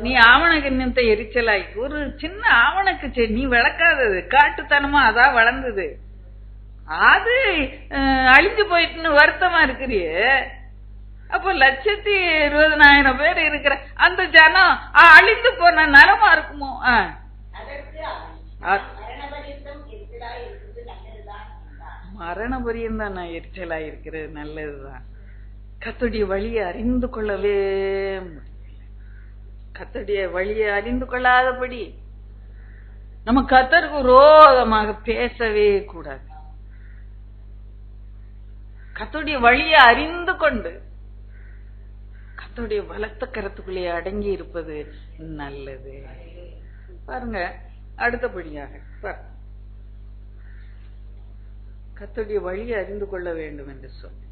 நீ ஆவணக்கு நிமித்த எரிச்சலாய், ஒரு சின்ன ஆவணக்கு செடி நீ வளர்க்காதது, காட்டுத்தனமா அதான் வளர்ந்தது, அது அழிஞ்சு போயிட்டுன்னு வருத்தமா இருக்கிறிய. அப்போ 1,20,000 பேர் இருக்கிற அந்த ஜனம் அழிந்து போன நலமா இருக்குமோ? மரண பரியந்தான் நான் எரிச்சலா இருக்கிறது நல்லதுதான். கர்த்தருடைய வழியை அறிந்து கொள்ளவே முடியல. கர்த்தருடைய வழியை அறிந்து கொள்ளாதபடி நம்ம கர்த்தருக்கு விரோதமாக பேசவே கூடாது. கர்த்தருடைய வழியை அறிந்து கொண்டு கர்த்தருடைய பலத்த கரத்துக்குள்ளே அடங்கி இருப்பது நல்லது. பாருங்க, அடுத்தபடியாக கர்த்தருடைய வழியை அறிந்து கொள்ள வேண்டும் என்று சொல்லி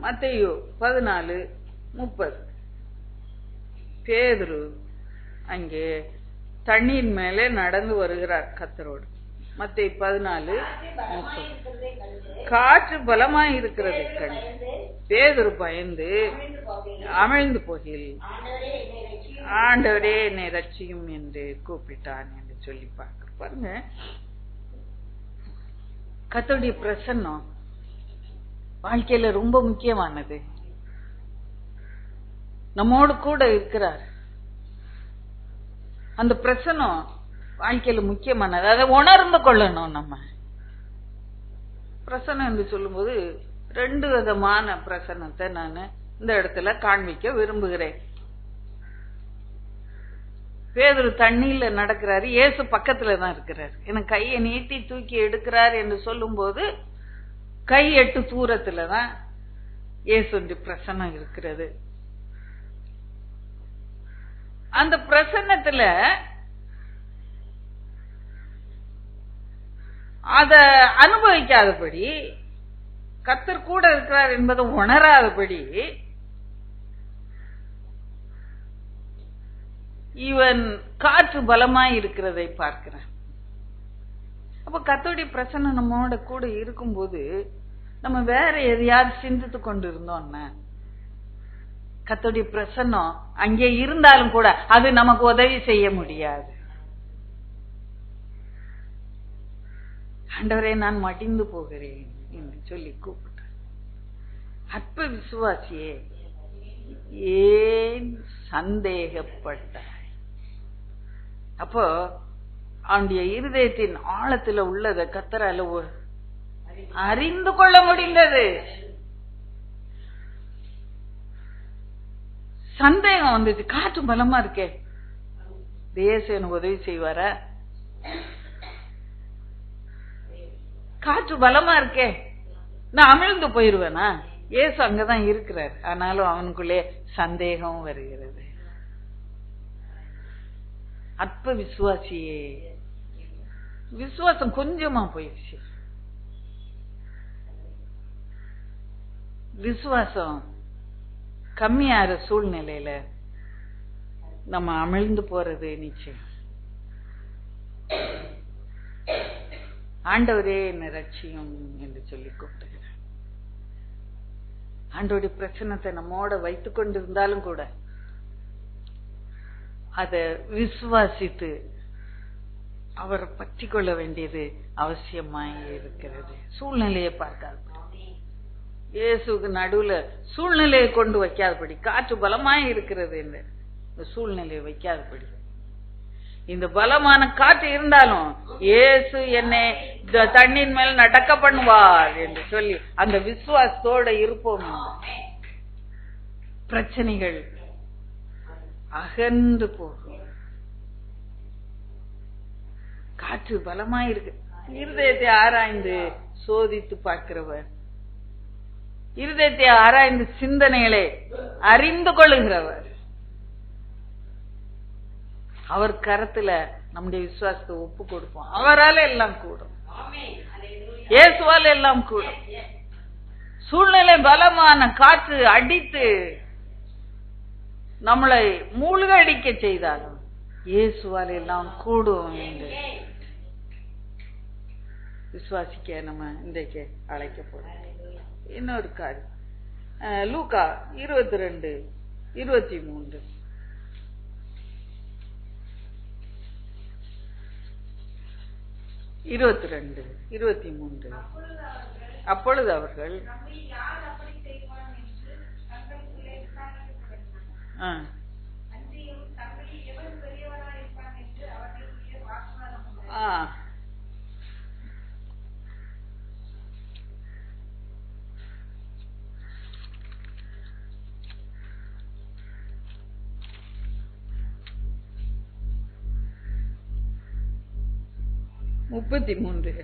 மத்தேயு 14:30 பேதுரு அங்கே தண்ணீர் மேலே நடந்து வருகிறார் கர்த்தரோடு. மத்தேயு 14:30 காற்று பலமாய் இருக்கிறதை கண்டு பேதுரு பயந்து அமிழ்ந்து போகில், ஆண்டவரே என்னை ரட்சியும் என்று கூப்பிட்டான் என்று சொல்லி பாருங்க. கர்த்தருடைய பிரசன்னம் வாழ்க்கையில ரொம்ப முக்கியமானது. நம்மோடு கூட இருக்கிறார். அந்த பிரசன்னம் வாழ்க்கையில முக்கியமானது. அதை உணர்ந்து கொள்ளணும். நம்ம பிரசன்னம் என்று சொல்லும்போது 2 விதமான பிரசன்னத்தை நான் இந்த இடத்துல காண்பிக்க விரும்புகிறேன். பேதுரு தண்ணீர்ல நடக்கிறாரு, இயேசு பக்கத்துல தான் இருக்கிறார். எனக்கு கையை நீட்டி தூக்கி எடுக்கிறார் என்று சொல்லும் போது கை 8 தூரத்துலதான் இயேசு பிரசன்னம் இருக்கிறது. அந்த பிரசன்னத்துல அத அனுபவிக்காதபடி, கர்த்தர் கூட இருக்கிறார் என்பதை உணராதபடி இவன் காற்று பலமாய் இருக்கிறதை பார்க்கிறான். அப்ப கர்த்தருடைய பிரசன்னம் நம்மோட கூட இருக்கும்போது நம்ம வேற எதையாவது சிந்தித்து கொண்டு இருந்தோம்னா, கர்த்தருடைய பிரசன்னம் அங்கே இருந்தாலும் கூட அது நமக்கு உதவி செய்ய முடியாது. ஆண்டவரே நான் மடிந்து போகிறேன் என்று சொல்லி கூப்பிட்டார். அற்ப விசுவாசியே ஏன் சந்தேகப்பட்டாய்? அப்போ அவனுடைய இருதயத்தின் ஆழத்துல உள்ளத கர்த்தரால அறிந்து கொள்ள முடிந்தது. சந்தேகம் வந்துச்சு. காற்று பலமா இருக்கே, தேசம் எனக்கு உதவி செய்வாரா? காற்று பலமா இருக்கே, நான் அமிழ்ந்து போயிருவேனா? இயேசு அங்கதான் இருக்கிறார். ஆனாலும் அவனுக்குள்ளே சந்தேகம் வருகிறது. அற்ப விசுவாசியே, விசுவாசம் கொஞ்சமா போயிடுச்சு. விசுவாசம் கம்மியாகிற சூழ்நிலையில நம்ம அமிழ்ந்து போறது நிச்சயம். ஆண்டவரே என்னை ரட்சியும் என்று சொல்லி கூப்பிட்டுகிறார். ஆண்டவருடைய பிரச்சனத்தை நம்மோட வைத்துக் கொண்டிருந்தாலும் கூட அத விசுவாசித்து அவரை பற்றி கொள்ள வேண்டியது அவசியமாய் இருக்கிறது. சூழ்நிலையை பார்க்காது, இயேசுக்கு நடுவுல சூழ்நிலையை கொண்டு வைக்காதபடி, காற்று பலமாய் இருக்கிறது என்று இந்த சூழ்நிலையை வைக்காதபடி, இந்த பலமான காற்று இருந்தாலும் இயேசு என்னை தண்ணீர் மேல் நடக்க பண்ணுவார் என்று சொல்லி அந்த விசுவாசத்தோட இருப்போம். பிரச்சனைகள் அகன்று போகும். காற்று பலமாய் இருக்கு. இருதயத்தை ஆராய்ந்து சோதித்து பார்க்கிறவர், இருதயத்தை ஆராய்ந்து சிந்தனைகளை அறிந்து கொள்ளுகிறவர், அவர் கரத்துல நம்முடைய விசுவாசத்தை ஒப்பு கொடுப்போம். அவரால் எல்லாம் கூடும், இயேசுவால் எல்லாம் கூடும். சூழ்நிலை பலமான காற்று அடித்து நம்மளை மூழ்கடிக்க செய்தாலும் இயேசுவால் எல்லாம் கூடும் என்று விசுவாசிக்க நம்ம இன்றைக்கு அழைக்கப்படும். இன்னொரு காரியம், லூக்கா 22:23 22-23. அப்பொழுது அவர்கள் 33.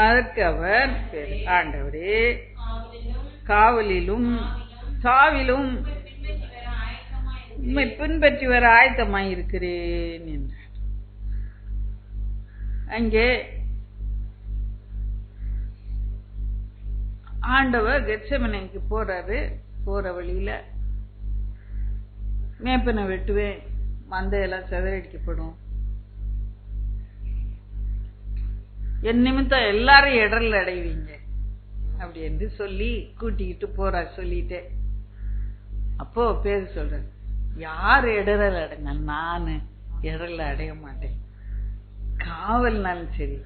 அதற்கு அவர், ஆண்டவரே, காவலிலும் சாவிலும் உம்மை பின்பற்றி வர ஆயத்தமாயிருக்கிறேன் என்றார். அங்கே ஆண்டவர் கெத்செமனேக்கு போறாரு. போற வழியில மேப்பனை வெட்டுவேன், மந்தையெல்லாம் சிதறடிக்கப்படும், என் நிமித்தம் எல்லாரும் இடர்ல அடைவீங்க அப்படி என்று சொல்லி கூட்டிக்கிட்டு போறார். சொல்லிட்டே அப்போ பேரு சொல்ற, யார் இடரல் அடைங்க, நானு இடர்ல அடைய மாட்டேன். காவல்னாலும் சரி,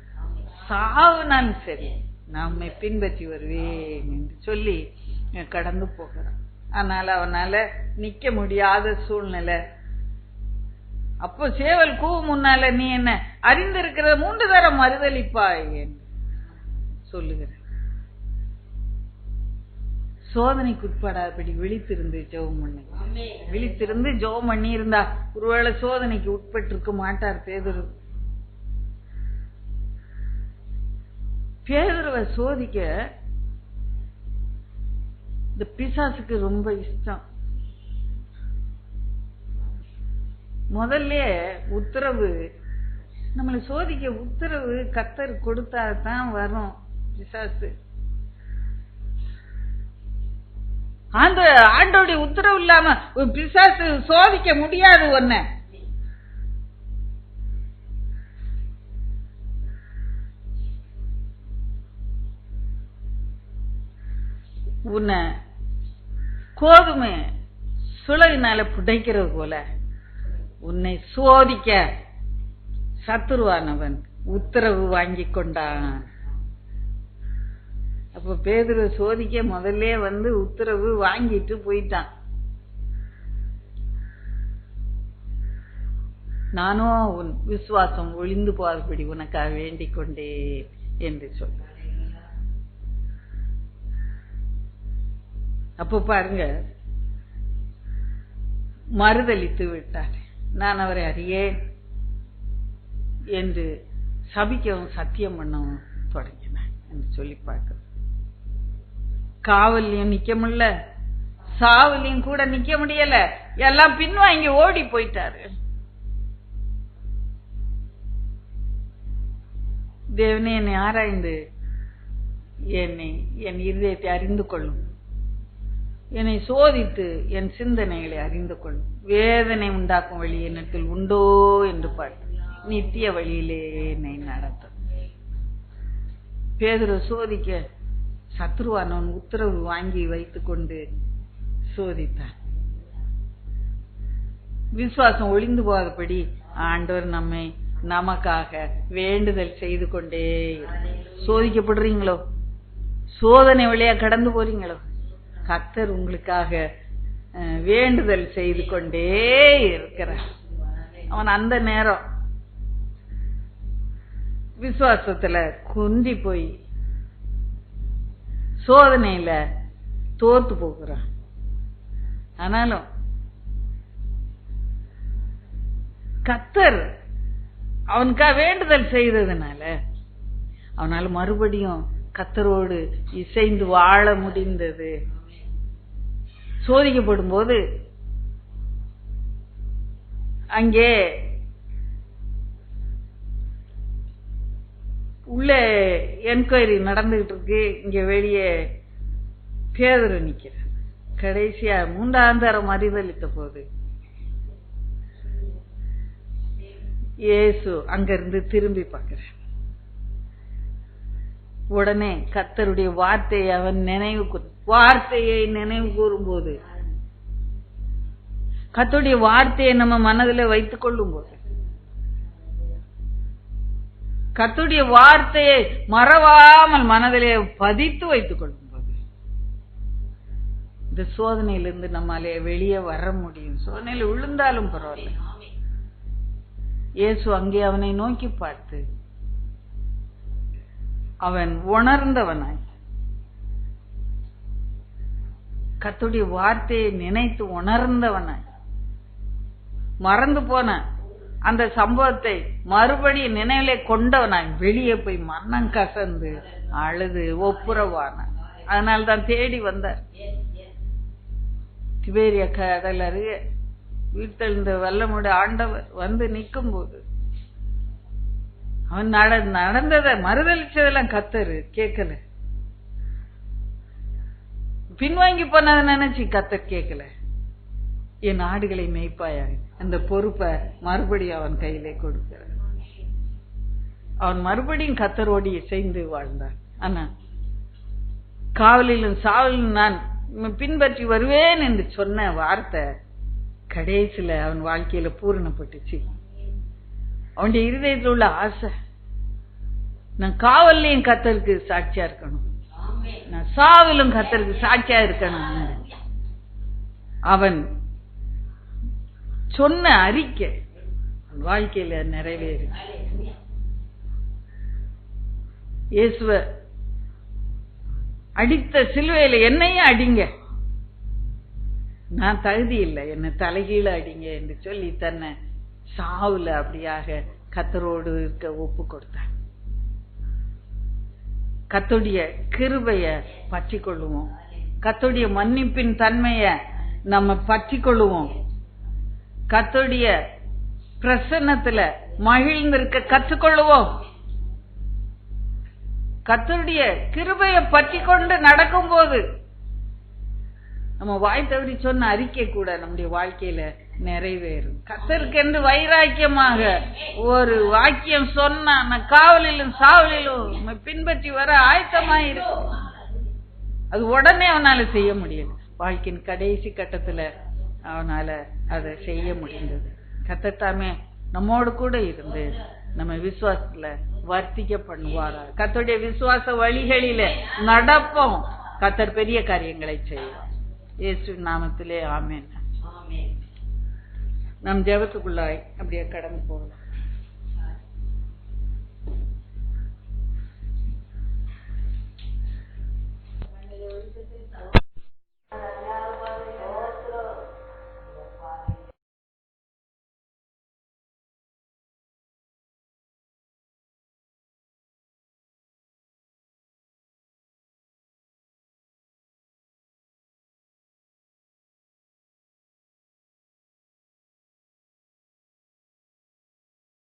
சாவுனாலும் சரி, நம்மை பின்பற்றி வருவேன் என்று சொல்லி கடந்து போகிறான். அதனால அவனால நிக்க முடியாத சூழ்நிலை. அப்போ சேவல் கூவு முன்னால நீ என்ன அறிந்திருக்கிற 3 தரம் மறுதளிப்பாய் என்று சொல்லுகிற. சோதனைக்கு உட்படாதபடி விழித்திருந்து ஜெபம் பண்ணி, விழித்திருந்து ஜெபம் பண்ணி இருந்தா ஒருவேளை சோதனைக்கு உட்பட்டிருக்க மாட்டார் பேதுரு. பேதுருவை சோதிக்க இந்த பிசாசுக்கு ரொம்ப இஷ்டம். முதல்ல உத்தரவு, நம்மளை சோதிக்க உத்தரவு கர்த்தர் கொடுத்தாதான் வரும் பிசாசு. ஆண்டோடைய உத்தரவு இல்லாம பிசாசு சோதிக்க முடியாது. ஒன்ன உன்னை கோதுமை சுளையினால புடைக்கிறது போல உன்னை சோதிக்க சத்துருவானவன் உத்தரவு வாங்கி கொண்டான். அப்ப பேதுரு சோதிக்க முதல்ல வந்து உத்தரவு வாங்கிட்டு போயிட்டான். நானும் உன் விசுவாசம் ஒளிந்து போகாதபடி உனக்காக வேண்டிக் கொண்டே என்று சொல்ற. அப்போ பாருங்க, மறுதளித்து விட்டார். நான் அவரை அறியேன் என்று சபிக்கவும் சத்தியம் பண்ணவும் தொடங்கினேன் என்று சொல்லி பார்க்க. காவல்லையும் நிக்க முடியல, சாவலையும் கூட நிக்க முடியல, எல்லாம் பின்வாங்கி ஓடி போயிட்டாரு. தேவனே, என்னை ஆராய்ந்து என் இருதயத்தை அறிந்து கொள்ளும், என்னை சோதித்து என் சிந்தனைகளை அறிந்து கொள்ளும். வேதனை உண்டாக்கும் வழி என்னிடத்தில் உண்டோ என்று பார்த்து நித்திய வழியிலே என்னை நடத்தும். பேதுரு சோதிக்க சத்ருவானவன் உத்தரவு வாங்கி வைத்துக் கொண்டு சோதித்தான். விசுவாசம் ஒளிந்து போகாதபடி ஆண்டவர் நமக்காக வேண்டுதல் செய்து கொண்டே. சோதிக்கப்படுறீங்களோ, சோதனை வழியா கடந்து போறீங்களோ, கர்த்தர் உங்களுக்காக வேண்டுதல் செய்து கொண்டே இருக்கிறார். அவன் அந்த நேரம் விசுவாசத்துல குந்தி போய் சோதனையில தோத்து போகிறான். ஆனாலும் கர்த்தர் அவனுக்காக வேண்டுதல் செய்ததுனால அவனால மறுபடியும் கர்த்தரோடு இசைந்து வாழ முடிந்தது. சோதிக்கப்படும் போது அங்கே உள்ள என்கொயரி நடந்துகிட்டு இருக்கு, இங்க வெளியே பேதுரு நிக்கிற. கடைசியா 3ஆம் தரம் மறுதளித்த போது இயேசு அங்கிருந்து திரும்பி பார்க்கிற. உடனே கர்த்தருடைய வார்த்தையை அவன் வார்த்தையை நினைவு கூறும் போது, கர்த்தருடைய வார்த்தையை நம்ம மனதில் வைத்துக் கொள்ளும் போது, கர்த்தருடைய வார்த்தையை மறவாமல் மனதிலே பதித்து வைத்துக் கொள்ளும் போது இந்த சோதனையிலிருந்து நம்மாலே வெளியே வர முடியும். சோதனையில் விழுந்தாலும் பரவாயில்ல. இயேசு அங்கே அவனை நோக்கி பார்த்து அவன் உணர்ந்தவனாய் கர்த்தருடைய வார்த்தையை நினைத்து உணர்ந்தவனாய், மறந்து போன அந்த சம்பவத்தை மறுபடியும் நினைவிலே கொண்டவனாய் வெளியே போய் மன்னம் கசந்து அழுது ஒப்புரவான. அதனால்தான் தேடி வந்தார். திபேரியா கடல் அருகே வீட்டெழுந்த வல்லமுடைய ஆண்டவர் வந்து நிற்கும் போது அவன் நடந்ததை மறுதளிச்சதெல்லாம் கத்தரு கேட்கல. பின்வாங்கி போனதை நினைச்சு கத்தர் கேட்கல. என் ஆடுகளை மேய்ப்பாயாக அந்த பொறுப்பை மறுபடியும் அவன் கையிலே கொடுக்கிறார். அவன் மறுபடியும் கத்தரோடு இசைந்து வாழ்ந்தான். ஆனா காவலிலும் சாவலிலும் நான் பின்பற்றி வருவேன் என்று சொன்ன வார்த்தை கடைசியில அவன் வாழ்க்கையில பூரணப்பட்டுச்சு. அவனுடைய இருதயத்தில் உள்ள ஆசை, நான் காவல்லையும் கத்தருக்கு சாட்சியா இருக்கணும், நான் சாவிலும் கத்தருக்கு சாட்சியா இருக்கணும். அவன் சொன்ன அறிக்கை வாழ்க்கையில நிறைவேறு. இயேசுவ அடித்த சிலுவையில என்னையும் அடிங்க, நான் தகுதி இல்லை, என்னை தலைகீழ அடிங்க என்று சொல்லி தன்னை சாவுல அப்படியாக கத்தரோடு இருக்க ஒப்பு கொடுத்தார். கர்த்தருடைய கிருபைய பற்றி கொள்ளுவோம், கர்த்தருடைய மன்னிப்பின் தன்மைய நம்ம பற்றி கொள்ளுவோம், கர்த்தருடைய பிரசன்னத்துல மகிழ்ந்திருக்க கற்றுக்கொள்ளுவோம். கர்த்தருடைய கிருபையை பற்றி கொண்டு நடக்கும் போது நம்ம வாய் தவறி சொன்ன அறிக்கை கூட நம்முடைய வாழ்க்கையில நிறைவேறும். கர்த்தருக்கு என்று வைராக்கியமாக ஒரு வாக்கியம் சொன்னா நான் காவலிலும் சாவலிலும் பின்பற்றி வர ஆயத்தமாயிருக்கும். அது உடனே அவனால செய்ய முடியல. வாழ்க்கையின் கடைசி கட்டத்துல அவனால அதை செய்ய முடிந்தது. கர்த்தர் தாமே நம்மோடு கூட இருந்து நம்ம விசுவாசத்துல வர்த்திக்க பண்ணுவாரா. கர்த்தருடைய விசுவாச வழிகளில நடப்போம். கர்த்தர் பெரிய காரியங்களை செய்வார். இயேசு நாமத்திலே ஆமென். நம் ஜெபத்துக்குள்ளாய் அப்படியே கடந்து போகலாம்.